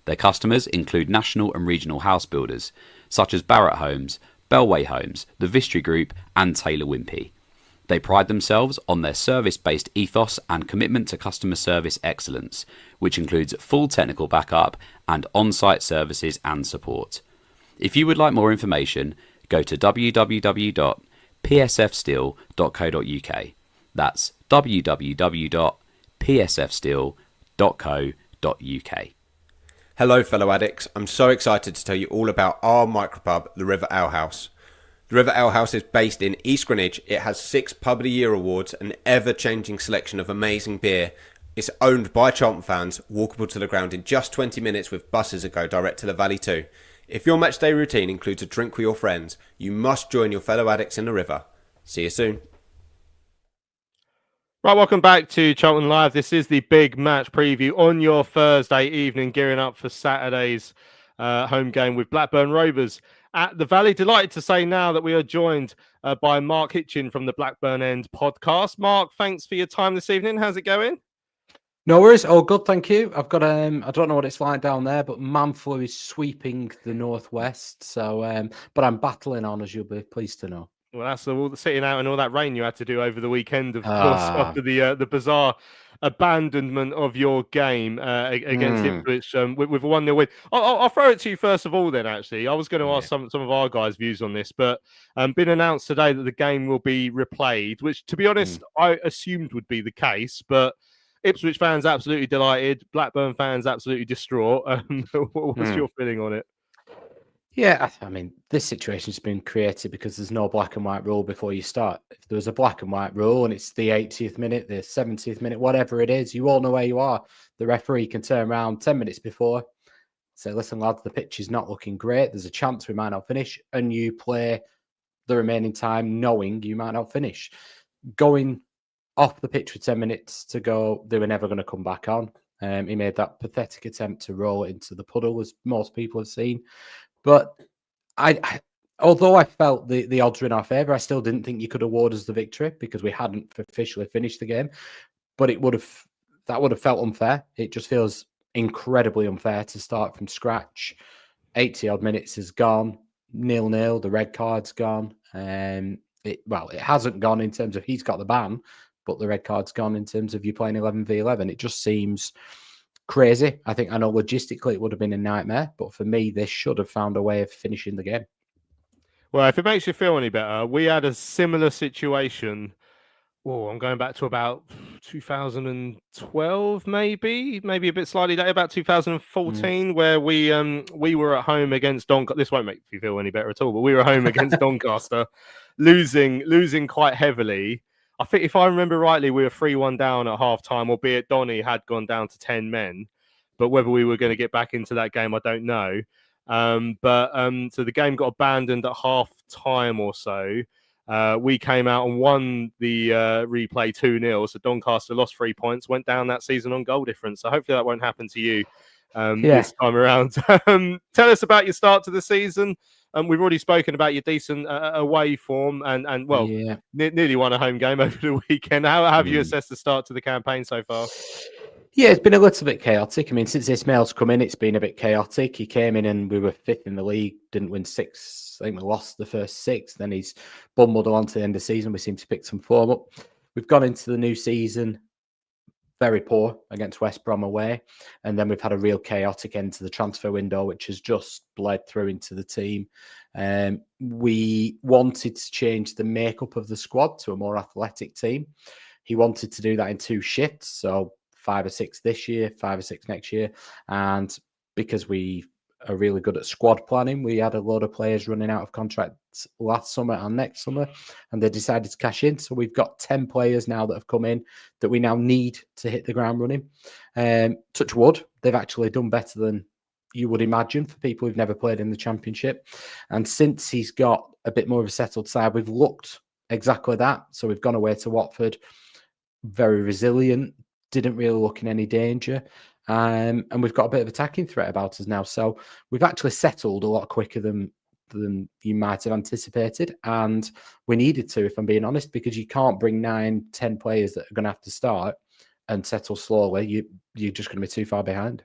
Their customers include national and regional house builders, such as Barratt Homes, Bellway Homes, the Vistry Group and Taylor Wimpey. They pride themselves on their service-based ethos and commitment to customer service excellence, which includes full technical backup and on-site services and support. If you would like more information, go to www.psfsteel.co.uk. That's www.psfsteel.co.uk. Hello fellow addicts, I'm so excited to tell you all about our micropub, the River Ale House. The River Ale House is based in East Greenwich. It has 6 Pub of the Year awards, an ever-changing selection of amazing beer. It's owned by Charlton fans, walkable to the ground in just 20 minutes with buses that go direct to the Valley too. If your matchday routine includes a drink with your friends, you must join your fellow addicts in the River. See you soon. Right, welcome back to Charlton Live. This is the big match preview on your Thursday evening, gearing up for Saturday's home game with Blackburn Rovers at the Valley. Delighted to say now that we are joined by Mark Hitchin from the Blackburn End podcast. Mark, thanks for your time this evening. How's it going? No worries. All good, thank you. I've got I don't know what it's like down there, but Manflu is sweeping the northwest. So, but I'm battling on, as you'll be pleased to know. Well, that's all the sitting out and all that rain you had to do over the weekend, of course, after the bizarre abandonment of your game against Ipswich with a 1-0 win. I'll throw it to you first of all then, actually. I was going to ask some of our guys' views on this, but been announced today that the game will be replayed, which, to be honest, I assumed would be the case, but Ipswich fans absolutely delighted, Blackburn fans absolutely distraught. What's your feeling on it? Yeah, I mean, this situation's been created because there's no black and white rule before you start. If there was a black and white rule and it's the 80th minute, the 70th minute, whatever it is, you all know where you are. The referee can turn around 10 minutes before, say, listen, lads, the pitch is not looking great. There's a chance we might not finish. And you play the remaining time knowing you might not finish. Going off the pitch with 10 minutes to go, they were never going to come back on. He made that pathetic attempt to roll it into the puddle, as most people have seen. But although I felt the odds were in our favour, I still didn't think you could award us the victory because we hadn't officially finished the game. But that would have felt unfair. It just feels incredibly unfair to start from scratch. 80 odd minutes is gone. 0-0. The red card's gone. It hasn't gone in terms of he's got the ban, but the red card's gone in terms of you playing 11v11. It just seems crazy. I know logistically it would have been a nightmare, but for me, they should have found a way of finishing the game. Well, if it makes you feel any better, we had a similar situation. Oh, I'm going back to about 2012, maybe a bit slightly later, about 2014, where we were at home against Doncaster. This won't make you feel any better at all, but we were home against Doncaster, losing quite heavily. I think if I remember rightly, we were 3-1 down at half time, albeit Donny had gone down to 10 men. But whether we were going to get back into that game, I don't know. So the game got abandoned at half time or so. We came out and won the replay 2-0. So Doncaster lost 3 points, went down that season on goal difference. So hopefully that won't happen to you this time around. Tell us about your start to the season. We've already spoken about your decent away form and nearly won a home game over the weekend. How have you assessed the start to the campaign so far? Yeah, it's been a little bit chaotic. I mean, since Ismail's come in, it's been a bit chaotic. He came in and we were 5th in the league, didn't win 6. I think we lost the first 6. Then he's bumbled along to the end of the season. We seem to pick some form up. We've gone into the new season very poor against West Brom away. And then we've had a real chaotic end to the transfer window, which has just bled through into the team. We wanted to change the makeup of the squad to a more athletic team. He wanted to do that in 2 shifts. So 5 or 6 this year, 5 or 6 next year. And because we are really good at squad planning, we had a lot of players running out of contracts last summer and next summer, and they decided to cash in. So we've got 10 players now that have come in that we now need to hit the ground running. Touch wood, they've actually done better than you would imagine for people who've never played in the Championship. And since he's got a bit more of a settled side, we've looked exactly that. So we've gone away to Watford, very resilient, didn't really look in any danger. And we've got a bit of attacking threat about us now. So we've actually settled a lot quicker than you might have anticipated. And we needed to, if I'm being honest, because you can't bring 9, 10 players that are going to have to start and settle slowly. You're just going to be too far behind.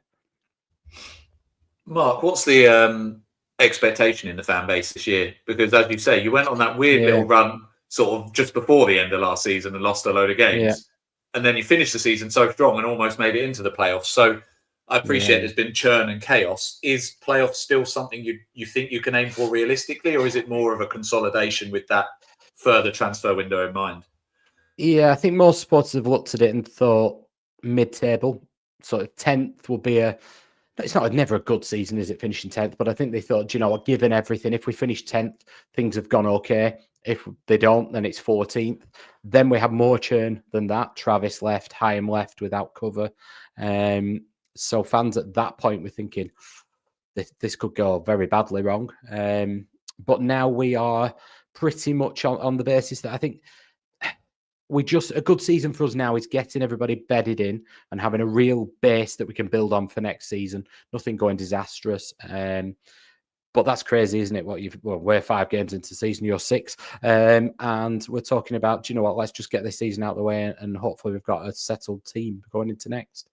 Mark, what's the expectation in the fan base this year? Because as you say, you went on that weird little run sort of just before the end of last season and lost a load of games. Yeah. And then you finished the season so strong and almost made it into the playoffs. So I appreciate there's been churn and chaos. Is playoffs still something you think you can aim for realistically, or is it more of a consolidation with that further transfer window in mind? Yeah, I think most supporters have looked at it and thought mid-table, sort of 10th will be it's never a good season, is it, finishing 10th? But I think they thought, you know what, given everything, if we finish 10th, things have gone okay. If they don't, then it's 14th. Then we have more churn than that. Travis left, Hyam left without cover. So fans at that point were thinking, this could go very badly wrong. But now we are pretty much on the basis that I think a good season for us now is getting everybody bedded in and having a real base that we can build on for next season. Nothing going disastrous. But that's crazy, isn't it? We're 5 games into the season, you're 6. And we're talking about, do you know what, let's just get this season out of the way and hopefully we've got a settled team going into next.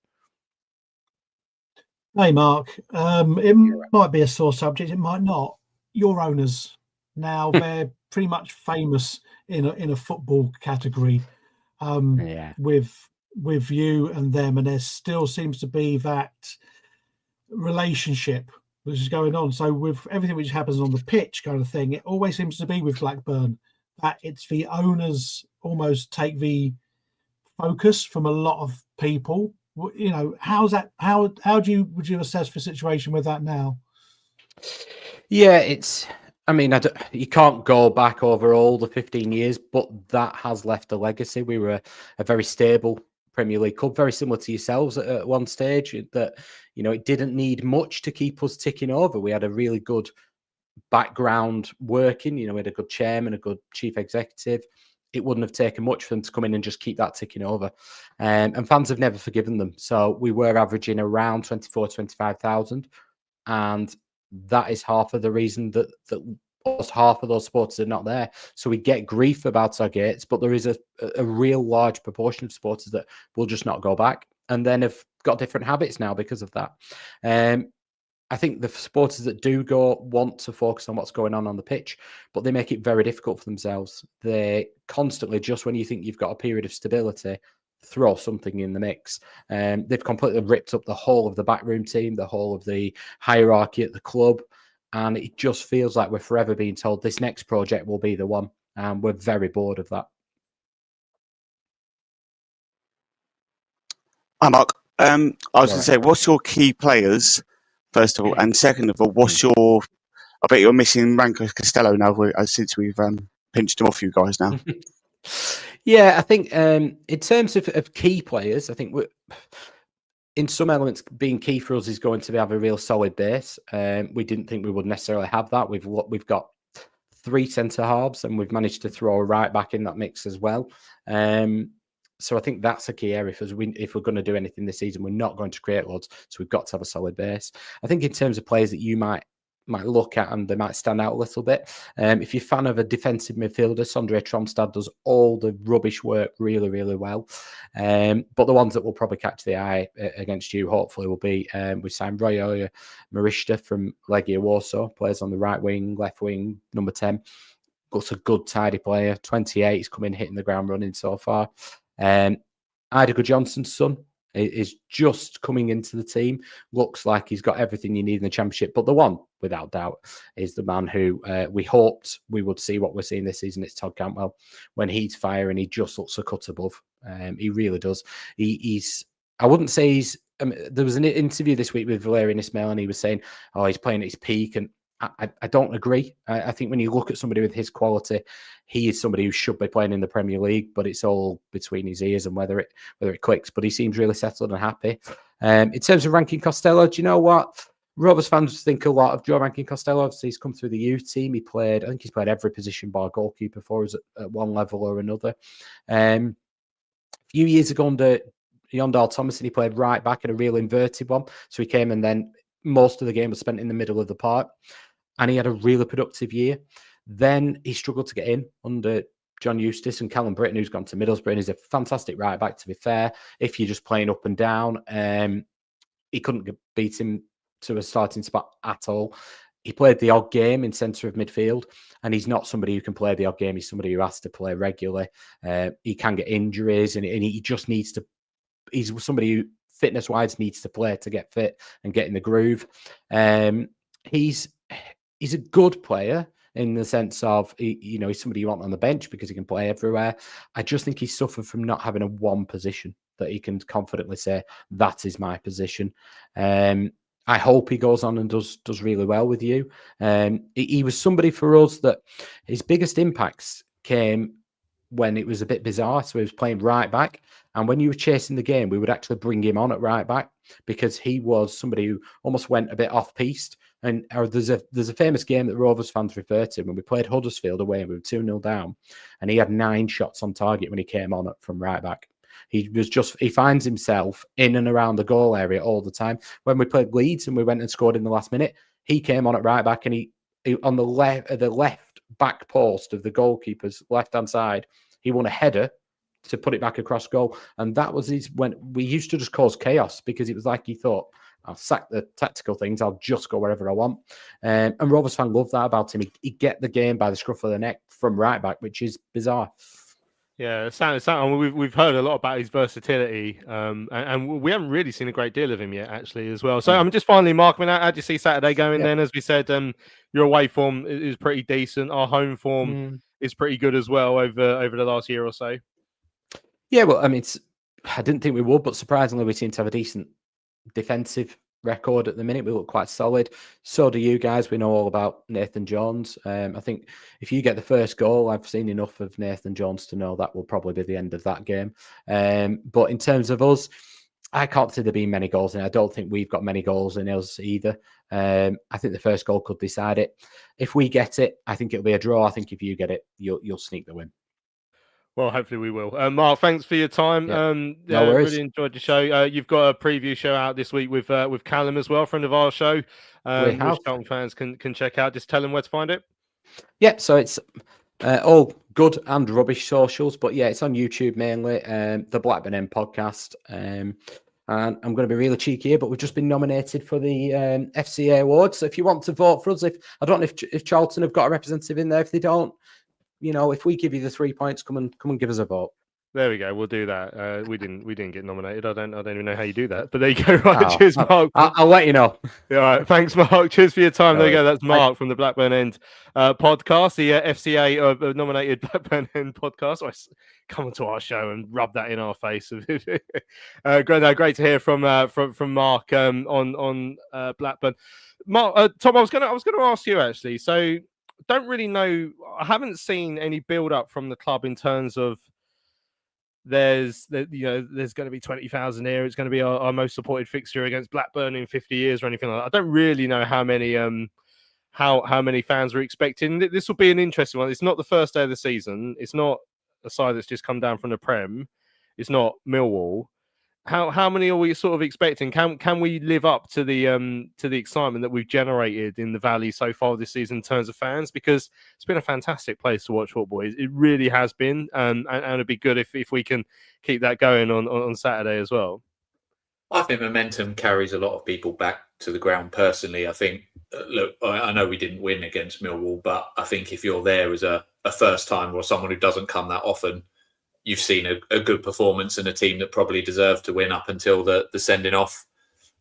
Hey, Mark. It might be a sore subject, it might not. Your owners, now they're pretty much famous in a football category with you and them, and there still seems to be that relationship which is going on. So with everything which happens on the pitch kind of thing, it always seems to be with Blackburn that it's the owners almost take the focus from a lot of people. You know, how's that? How would you assess the situation with that now? Yeah, you can't go back over all the 15 years, but that has left a legacy. We were a very stable Premier League club, very similar to yourselves at one stage, that, you know, it didn't need much to keep us ticking over. We had a really good background working, you know, we had a good chairman, a good chief executive. It wouldn't have taken much for them to come in and just keep that ticking over. And fans have never forgiven them. So we were averaging around 24,000, 25,000. And that is half of the reason that almost half of those supporters are not there. So we get grief about our gates, but there is a real large proportion of supporters that will just not go back and then have got different habits now because of that. I think the supporters that do go want to focus on what's going on the pitch, but they make it very difficult for themselves. They constantly, just when you think you've got a period of stability, throw something in the mix. They've completely ripped up the whole of the backroom team, the whole of the hierarchy at the club. And it just feels like we're forever being told this next project will be the one. And we're very bored of that. Hi, Mark. I was going to say, what's your key players, first of all? And second of all, what's your... I bet you're missing Ranko Costello now, since we've pinched him off you guys now. Yeah, I think in terms of key players, I think in some elements, being key for us is going to have a real solid base. We didn't think we would necessarily have that. We've got 3 centre halves, and we've managed to throw a right back in that mix as well. So I think that's a key area for us. If we're going to do anything this season, we're not going to create loads, so we've got to have a solid base. I think in terms of players that you might look at and they might stand out a little bit. If you're a fan of a defensive midfielder, Sondre Tronstad does all the rubbish work really, really well. But the ones that will probably catch the eye against you, hopefully, will be we signed Roy Marishta from Legia Warsaw, plays on the right wing, left wing, number 10. Looks a good, tidy player. 28, he's come in hitting the ground running so far. Idago Johnson's son is just coming into the team. Looks like he's got everything you need in the Championship. But the one, without doubt, is the man who we hoped we would see what we're seeing this season. It's Todd Cantwell. When he's firing, he just looks a cut above. He really does. He's... I wouldn't say he's... there was an interview this week with Valerian Ismail, and he was saying, oh, he's playing at his peak, and I don't agree. I think when you look at somebody with his quality, he is somebody who should be playing in the Premier League, but it's all between his ears and whether it clicks. But he seems really settled and happy. In terms of Rankin Costello, do you know what? Rovers fans think a lot of Joe Rankin Costello. Obviously, he's come through the youth team. I think he's played every position bar goalkeeper for us at one level or another. A few years ago under Yondal Thomason, he played right back in a real inverted one. So he came, and then most of the game was spent in the middle of the park. And he had a really productive year. Then he struggled to get in under John Eustace and Callum Britton, who's gone to Middlesbrough, and he's a fantastic right back, to be fair. If you're just playing up and down, he couldn't beat him to a starting spot at all. He played the odd game in centre of midfield, and he's not somebody who can play the odd game. He's somebody who has to play regularly. He can get injuries, and he just needs to... He's somebody who, fitness-wise, needs to play to get fit and get in the groove. He's a good player in the sense of, he's somebody you want on the bench because he can play everywhere. I just think he's suffered from not having a one position that he can confidently say, that is my position. I hope he goes on and does really well with you. He was somebody for us that his biggest impacts came when it was a bit bizarre. So he was playing right back. And when you were chasing the game, we would actually bring him on at right back because he was somebody who almost went a bit off-piste. And there's a famous game that Rovers fans refer to when we played Huddersfield away and we were 2-0 down. And he had 9 shots on target when he came on from right back. He finds himself in and around the goal area all the time. When we played Leeds and we went and scored in the last minute, he came on at right back, and he on the left back post of the goalkeeper's left-hand side, he won a header to put it back across goal. And that was when we used to just cause chaos because it was like he thought, I'll sack the tactical things, I'll just go wherever I want. And Rovers fans love that about him. He get the game by the scruff of the neck from right back, which is bizarre. Yeah, we've heard a lot about his versatility, and we haven't really seen a great deal of him yet, actually, as well. So I'm just finally, Mark, how do you see Saturday going then? As we said, your away form is pretty decent. Our home form is pretty good as well over the last year or so. Yeah, well, I mean, I didn't think we would, but surprisingly, we seem to have a decent defensive record at the minute. We look quite solid. So do you guys. We know all about Nathan Jones. I think if you get the first goal, I've seen enough of Nathan Jones to know that will probably be the end of that game. But in terms of us, I can't see there being many goals in it. I don't think we've got many goals in us either. I think the first goal could decide it. If we get it, I think it'll be a draw. I think if you get it, you'll sneak the win. Well, hopefully we will. Mark, thanks for your time. No worries. Really enjoyed the show. You've got a preview show out this week with Callum as well, friend of our show, which Charlton fans can check out. Just tell them where to find it. Yeah, so it's all good and rubbish socials, but yeah, it's on YouTube mainly. The Blackburn Podcast. And I'm going to be really cheeky here, but we've just been nominated for the FCA award. So if you want to vote for us, I don't know if Charlton have got a representative in there. If they don't, if we give you the 3 points, come and give us a vote. There we go. We'll do that. We didn't get nominated. I don't even know how you do that. But there you go. Right, cheers, Mark. I'll let you know. All right, thanks, Mark. Cheers for your time. There you go. Right. That's Mark from the Blackburn End podcast, the FCA nominated Blackburn End podcast. Come onto our show and rub that in our face. Great to hear from Mark on Blackburn. Mark, Tom, I was gonna ask you actually. So, don't really know. I haven't seen any build up from the club in terms of. There's going to be 20,000 here. It's going to be our most supported fixture against Blackburn in 50 years or anything like that. I don't really know how many how many fans we're expecting. This will be an interesting one. It's not the first day of the season. It's not a side that's just come down from the Prem. It's not Millwall. How many are we sort of expecting? Can we live up to the excitement that we've generated in the Valley so far this season in terms of fans? Because it's been a fantastic place to watch football. It really has been, and it'd be good if we can keep that going on Saturday as well. I think momentum carries a lot of people back to the ground. Personally, I think. Look, I know we didn't win against Millwall, but I think if you're there as a first time or someone who doesn't come that often. You've seen a good performance and a team that probably deserved to win up until the sending off.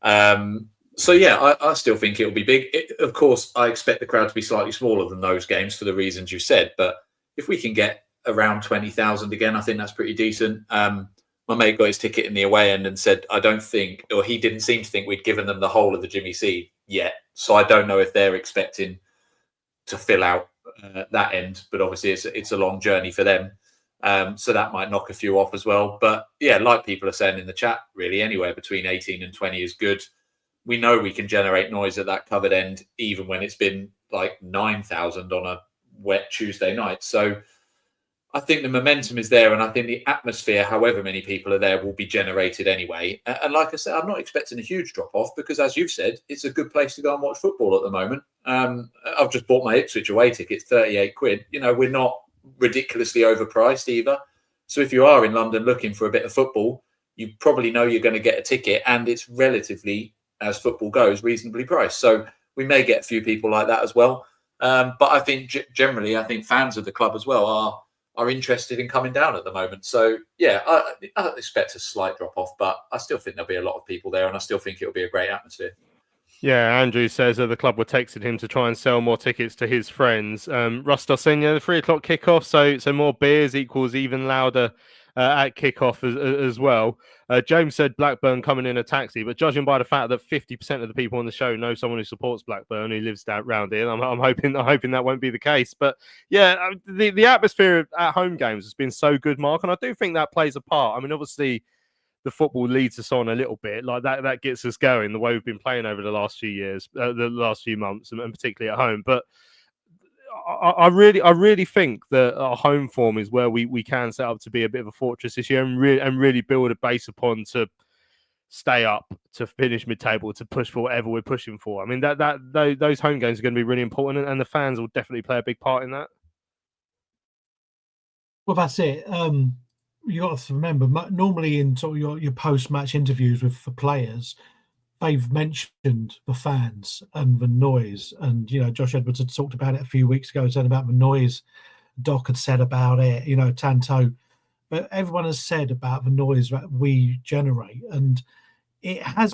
So, yeah, I still think it'll be big. Of course, I expect the crowd to be slightly smaller than those games for the reasons you said. But if we can get around 20,000 again, I think that's pretty decent. My mate got his ticket in the away end and said, I don't think, or he didn't seem to think we'd given them the whole of the Jimmy C yet. So I don't know if they're expecting to fill out that end. But obviously, it's a long journey for them. So that might knock a few off as well. But yeah, like people are saying in the chat, really anywhere between 18 and 20 is good. We know we can generate noise at that covered end, even when it's been like 9,000 on a wet Tuesday night. So I think the momentum is there. And I think the atmosphere, however many people are there, will be generated anyway. And like I said, I'm not expecting a huge drop off because, as you've said, it's a good place to go and watch football at the moment. I've just bought my Ipswich away ticket, 38 quid. We're not ridiculously overpriced either. So if you are in London looking for a bit of football, you probably know you're going to get a ticket, and it's relatively, as football goes, reasonably priced. So we may get a few people like that as well. But I think generally, I think fans of the club as well are interested in coming down at the moment. So yeah, I expect a slight drop off, but I still think there'll be a lot of people there, and I still think it'll be a great atmosphere. Yeah, Andrew says that the club were texting him to try and sell more tickets to his friends. Russ Dossenia, the 3 o'clock kickoff, so more beers equals even louder at kickoff as well. James said Blackburn coming in a taxi, but judging by the fact that 50% of the people on the show know someone who supports Blackburn who lives around here, I'm hoping that won't be the case. But yeah, the atmosphere at home games has been so good, Mark, and I do think that plays a part. I mean, obviously, the football leads us on a little bit, like that gets us going the way we've been playing over the last few years, the last few months, and particularly at home. But I really think that our home form is where we can set up to be a bit of a fortress this year and really build a base upon to stay up, to finish mid-table, to push for whatever we're pushing for. I mean, those home games are going to be really important, and the fans will definitely play a big part in that. Well, that's it. You got to remember, normally in sort of your post-match interviews with the players, they've mentioned the fans and the noise. And, Josh Edwards had talked about it a few weeks ago, said about the noise. Doc had said about it, Tanto. But everyone has said about the noise that we generate. And it's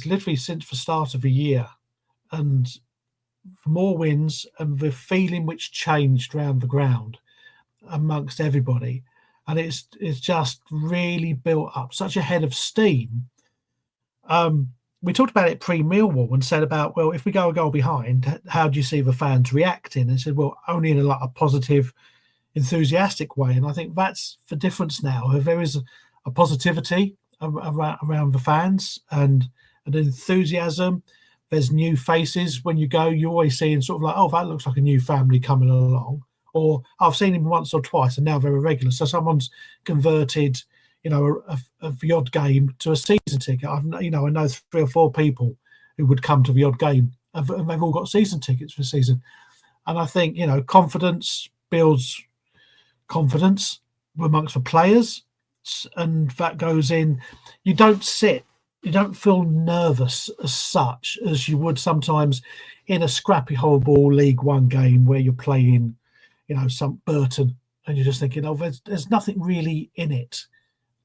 literally since the start of the year. And for more wins and the feeling which changed around the ground amongst everybody. And it's just really built up such a head of steam. We talked about it pre-Millwall and said about, well, if we go a goal behind, how do you see the fans reacting? And said, well, only in a positive, enthusiastic way. And I think that's the difference now. There is a positivity around the fans and an enthusiasm. There's new faces. When you go, you're always seeing sort of like, oh, that looks like a new family coming along. Or I've seen him once or twice and now they're a regular. So someone's converted, the odd game to a season ticket. I know 3 or 4 people who would come to the odd game and they've all got season tickets for the season. And I think, confidence builds confidence amongst the players. hits and that goes in, you don't feel nervous as such as you would sometimes in a scrappy, horrible League One game where you're playing, some Burton, and you're just thinking, oh, there's nothing really in it.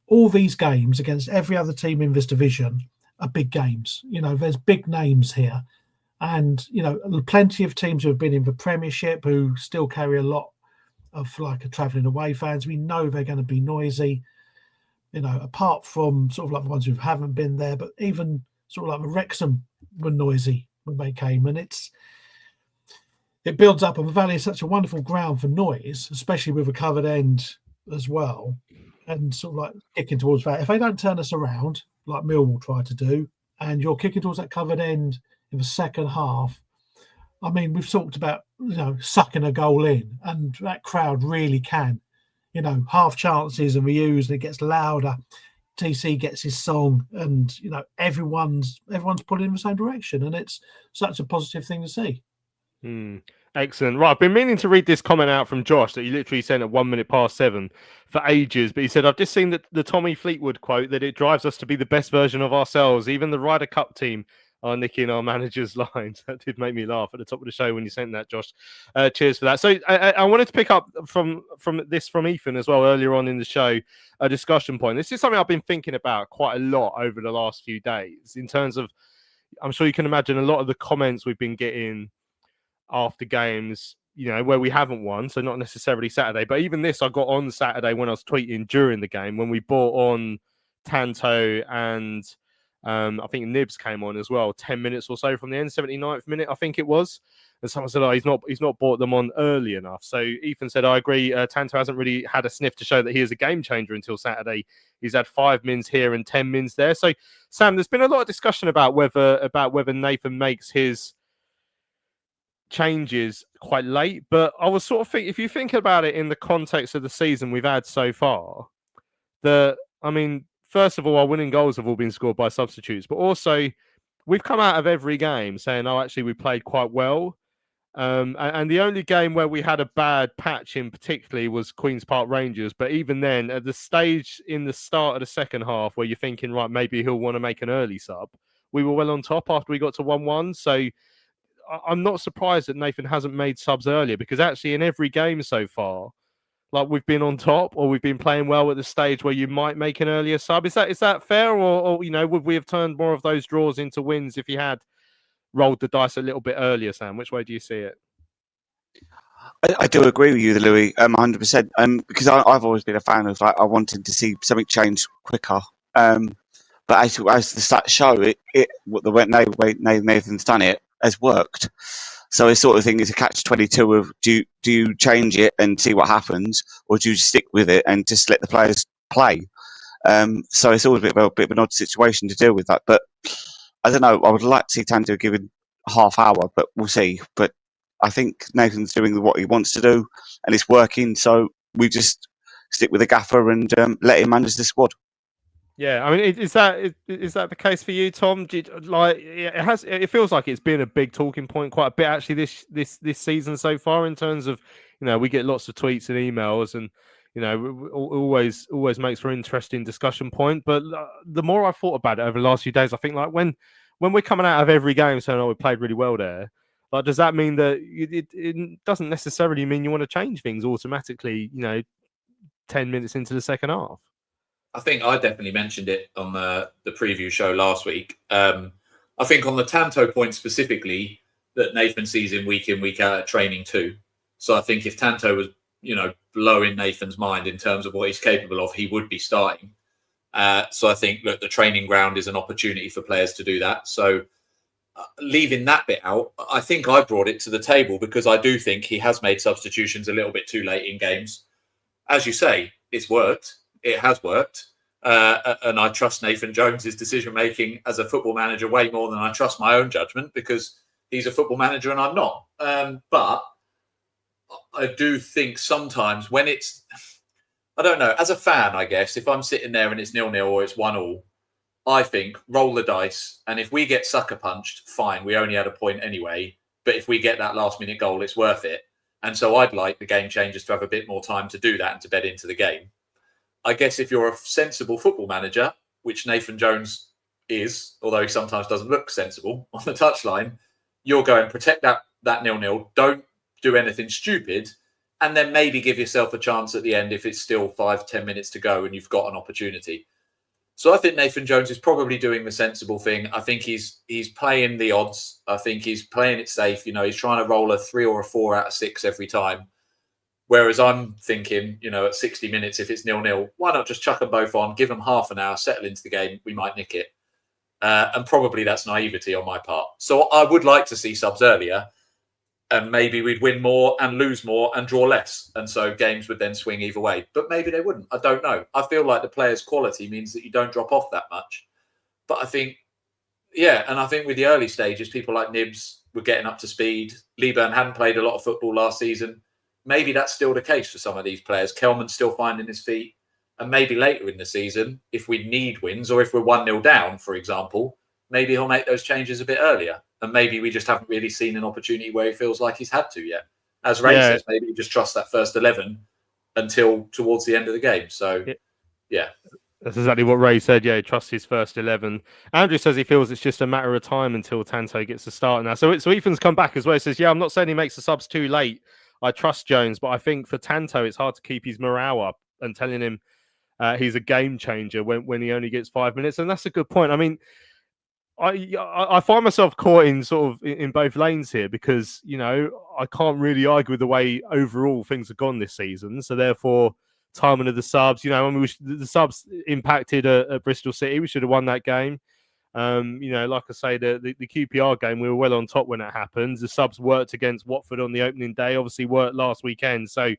All these games against every other team in this division are big games. There's big names here. And, plenty of teams who have been in the Premiership who still carry a lot of travelling away fans. We know they're going to be noisy, apart from sort of like the ones who haven't been there, but even sort of like the Wrexham were noisy when they came. And it builds up, and the Valley is such a wonderful ground for noise, especially with a covered end as well, and sort of like kicking towards that. If they don't turn us around, like Millwall try to do, and you're kicking towards that covered end in the second half, I mean, we've talked about, sucking a goal in, and that crowd really can, half chances and we use, and it gets louder. TC gets his song, and, everyone's pulling in the same direction, and it's such a positive thing to see. Excellent. Right, I've been meaning to read this comment out from Josh that he literally sent at 7:01 for ages, but he said, I've just seen the Tommy Fleetwood quote that it drives us to be the best version of ourselves. Even the Ryder Cup team are nicking our manager's lines. That did make me laugh at the top of the show when you sent that, Josh. Cheers for that. So I wanted to pick up from Ethan as well earlier on in the show, a discussion point. This is something I've been thinking about quite a lot over the last few days in terms of, I'm sure you can imagine a lot of the comments we've been getting after games, where we haven't won, so not necessarily Saturday, but even this I got on Saturday when I was tweeting during the game when we brought on Tanto and I think Nibs came on as well 10 minutes or so from the end, 79th minute I think it was, and someone said, he's not brought them on early enough. So Ethan said, I agree, Tanto hasn't really had a sniff to show that he is a game changer until Saturday. He's had 5 mins here and 10 mins there. So Sam, there's been a lot of discussion about whether Nathan makes his changes quite late, but I was sort of if you think about it in the context of the season we've had so far, first of all, our winning goals have all been scored by substitutes, but also we've come out of every game saying, actually we played quite well, and the only game where we had a bad patch in particularly was Queen's Park Rangers, but even then at the stage in the start of the second half where you're thinking, right, maybe he'll want to make an early sub, we were well on top after we got to 1-1. So I'm not surprised that Nathan hasn't made subs earlier, because actually in every game so far, like, we've been on top or we've been playing well at the stage where you might make an earlier sub. Is that fair, or would we have turned more of those draws into wins if you had rolled the dice a little bit earlier, Sam? Which way do you see it? I do agree with you, Louis, 100%. Because I've always been a fan of I wanted to see something change quicker. But as the stats show, the way Nathan's done it has worked. So this sort of thing is a catch-22 of do you change it and see what happens, or do you stick with it and just let the players play? So it's always a bit of an odd situation to deal with that. But I don't know. I would like to see Tanto given a half hour, but we'll see. But I think Nathan's doing what he wants to do, and it's working. So we just stick with the gaffer and let him manage the squad. Yeah, I mean, is that the case for you, Tom? It feels like it's been a big talking point quite a bit actually this season so far, in terms of, we get lots of tweets and emails, and always makes for an interesting discussion point. But the more I thought about it over the last few days, I think when we're coming out of every game saying, we played really well there, does that mean that it doesn't necessarily mean you want to change things automatically? 10 minutes into the second half. I think I definitely mentioned it on the preview show last week. I think on the Tanto point specifically, that Nathan sees him week in, week out at training too. So I think if Tanto was, blowing Nathan's mind in terms of what he's capable of, he would be starting. So I think, look, the training ground is an opportunity for players to do that. So leaving that bit out, I think I brought it to the table because I do think he has made substitutions a little bit too late in games. As you say, it's worked. It has worked. And I trust Nathan Jones's decision-making as a football manager way more than I trust my own judgment, because he's a football manager and I'm not. But I do think sometimes when it's, I don't know, as a fan, I guess, if I'm sitting there and it's 0-0 or it's 1-1, I think roll the dice. And if we get sucker punched, fine, we only had a point anyway. But if we get that last-minute goal, it's worth it. And so I'd like the game changers to have a bit more time to do that and to bed into the game. I guess if you're a sensible football manager, which Nathan Jones is, although he sometimes doesn't look sensible on the touchline, you'll go and protect that 0-0. Don't do anything stupid, and then maybe give yourself a chance at the end if it's still 5-10 minutes to go and you've got an opportunity. So I think Nathan Jones is probably doing the sensible thing. I think he's playing the odds. I think he's playing it safe. He's trying to roll a 3 or a 4 out of 6 every time. Whereas I'm thinking, at 60 minutes, if it's 0-0, why not just chuck them both on, give them half an hour, settle into the game, we might nick it. And probably that's naivety on my part. So I would like to see subs earlier, and maybe we'd win more and lose more and draw less. And so games would then swing either way. But maybe they wouldn't. I don't know. I feel like the players' quality means that you don't drop off that much. But I think, and I think with the early stages, people like Nibs were getting up to speed. Leeburn hadn't played a lot of football last season. Maybe that's still the case for some of these players. Kelman's still finding his feet. And maybe later in the season, if we need wins or if we're 1-0 down, for example, maybe he'll make those changes a bit earlier. And maybe we just haven't really seen an opportunity where he feels like he's had to yet. As Ray says, maybe he just trusts that first 11 until towards the end of the game. So, yeah. That's exactly what Ray said. Yeah, he trusts his first 11. Andrew says he feels it's just a matter of time until Tanto gets to start now. So Ethan's come back as well. He says, I'm not saying he makes the subs too late. I trust Jones, but I think for Tanto, it's hard to keep his morale up and telling him he's a game changer when he only gets 5 minutes. And that's a good point. I mean, I find myself caught in sort of in both lanes here because, I can't really argue with the way overall things have gone this season. So therefore, timing of the subs, the subs impacted at Bristol City. We should have won that game. Like I say, the QPR game, we were well on top when it happened. The subs worked against Watford on the opening day, obviously worked last weekend. So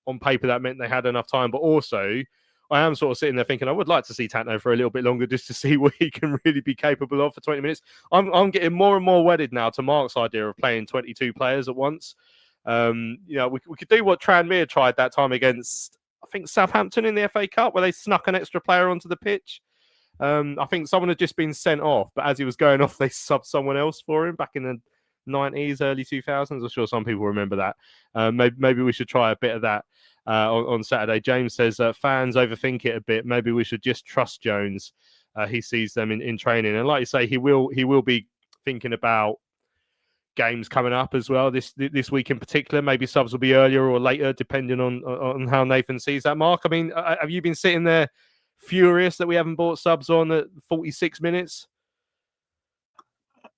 on paper, that meant they had enough time. But also, I am sort of sitting there thinking I would like to see Tanto for a little bit longer just to see what he can really be capable of for 20 minutes. I'm getting more and more wedded now to Mark's idea of playing 22 players at once. We could do what Tranmere tried that time against, I think, Southampton in the FA Cup, where they snuck an extra player onto the pitch. I think someone had just been sent off, but as he was going off, they subbed someone else for him back in the 90s, early 2000s. I'm sure some people remember that. Maybe we should try a bit of that on Saturday. James says fans overthink it a bit. Maybe we should just trust Jones. He sees them in training, and like you say, he will be thinking about games coming up as well this week in particular. Maybe subs will be earlier or later, depending on how Nathan sees that. Mark, I mean, have you been sitting there furious that we haven't bought subs on at 46 minutes?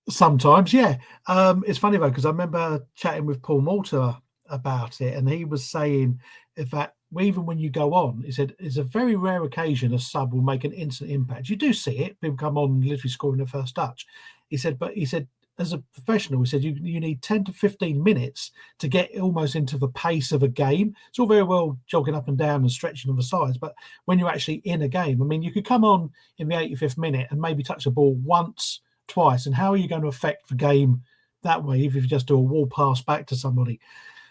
Sometimes, yeah. It's funny though, because I remember chatting with Paul Malter about it, and he was saying that even when you go on, he said it's a very rare occasion a sub will make an instant impact. You do see it, people come on literally scoring the first touch. He said, as a professional, he said you need 10 to 15 minutes to get almost into the pace of a game. It's all very well jogging up and down and stretching on the sides, but when you're actually in a game, I mean, you could come on in the 85th minute and maybe touch the ball once, twice, and how are you going to affect the game that way if you just do a wall pass back to somebody?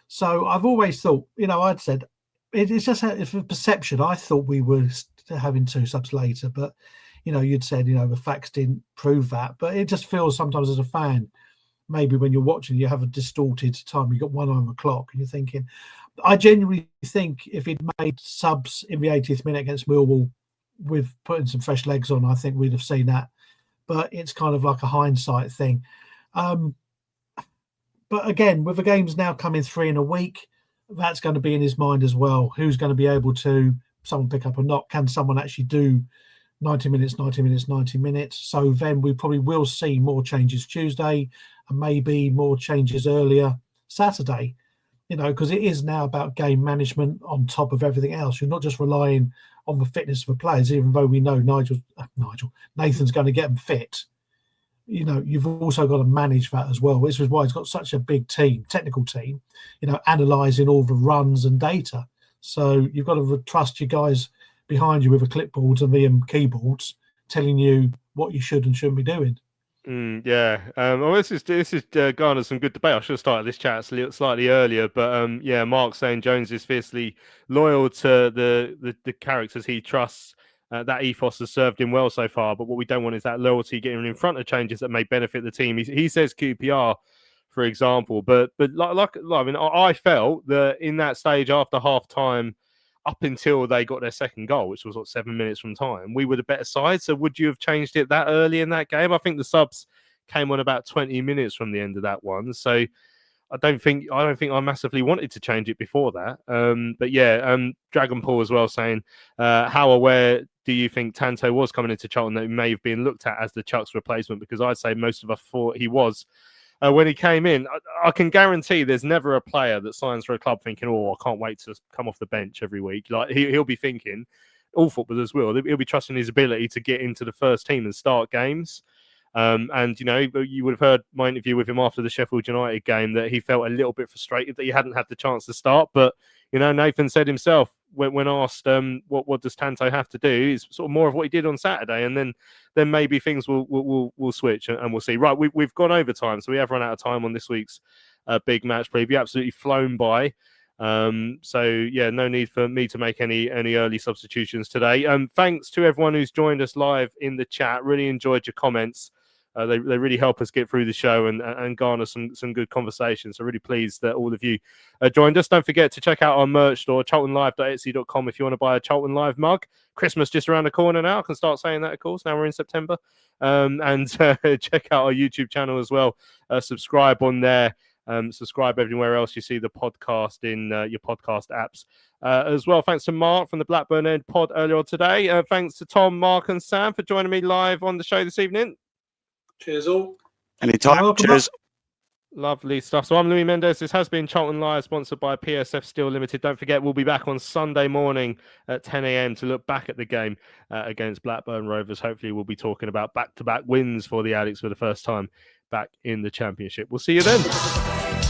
So I've always thought, I'd said it's just a perception. I thought we were having 2 subs later, but you'd said, the facts didn't prove that. But it just feels sometimes as a fan, maybe when you're watching, you have a distorted time. You've got one eye on the clock and you're thinking, I genuinely think if he'd made subs in the 80th minute against Millwall with putting some fresh legs on, I think we'd have seen that. But it's kind of like a hindsight thing. But again, with the games now coming 3 in a week, that's going to be in his mind as well. Who's going to be able to, someone pick up a knock? Can someone actually do 90 minutes? So then we probably will see more changes Tuesday and maybe more changes earlier Saturday, because it is now about game management on top of everything else. You're not just relying on the fitness of the players, even though we know Nathan's going to get them fit. You've also got to manage that as well. This is why he's got such a big team, technical team, analysing all the runs and data. So you've got to trust your guys behind you with the clipboards and the keyboards telling you what you should and shouldn't be doing. Well, this is garnered some good debate. I should have started this chat slightly earlier, but Mark saying Jones is fiercely loyal to the characters he trusts. That ethos has served him well so far, but what we don't want is that loyalty getting in front of changes that may benefit the team. He says QPR, for example, but I felt that in that stage after half time, up until they got their second goal, which was 7 minutes from time, we were the better side. So would you have changed it that early in that game? I think the subs came on about 20 minutes from the end of that one. So I don't think I massively wanted to change it before that. But yeah, Dragon Paul as well saying, how aware do you think Tanto was coming into Charlton that he may have been looked at as the Chuck's replacement? Because I'd say most of us thought he was when he came in. I can guarantee there's never a player that signs for a club thinking, oh, I can't wait to come off the bench every week. Like he'll be thinking, all footballers will. He'll be trusting his ability to get into the first team and start games. And you would have heard my interview with him after the Sheffield United game that he felt a little bit frustrated that he hadn't had the chance to start. But Nathan said himself when asked what does Tanto have to do, is sort of more of what he did on Saturday, and then maybe things will switch and we'll see. Right, we've gone over time, so we have run out of time on this week's big match preview. Absolutely flown by. So yeah, no need for me to make any early substitutions today. Thanks to everyone who's joined us live in the chat. Really enjoyed your comments. They really help us get through the show and garner some good conversations. So really pleased that all of you joined us. Don't forget to check out our merch store, charltonlive.etsy.com, if you want to buy a Charlton Live mug. Christmas just around the corner now. I can start saying that, of course. Now we're in September. And check out our YouTube channel as well. Subscribe on there. Subscribe everywhere else you see the podcast in your podcast apps as well. Thanks to Mark from the Blackburn End pod earlier on today. Thanks to Tom, Mark and Sam for joining me live on the show this evening. Cheers all. Anytime. Cheers. Lovely stuff. So I'm Louis Mendes. This has been Charlton Live, sponsored by PSF Steel Limited. Don't forget, we'll be back on Sunday morning at 10 a.m. to look back at the game against Blackburn Rovers. Hopefully we'll be talking about back-to-back wins for the Addicks for the first time back in the Championship. We'll see you then.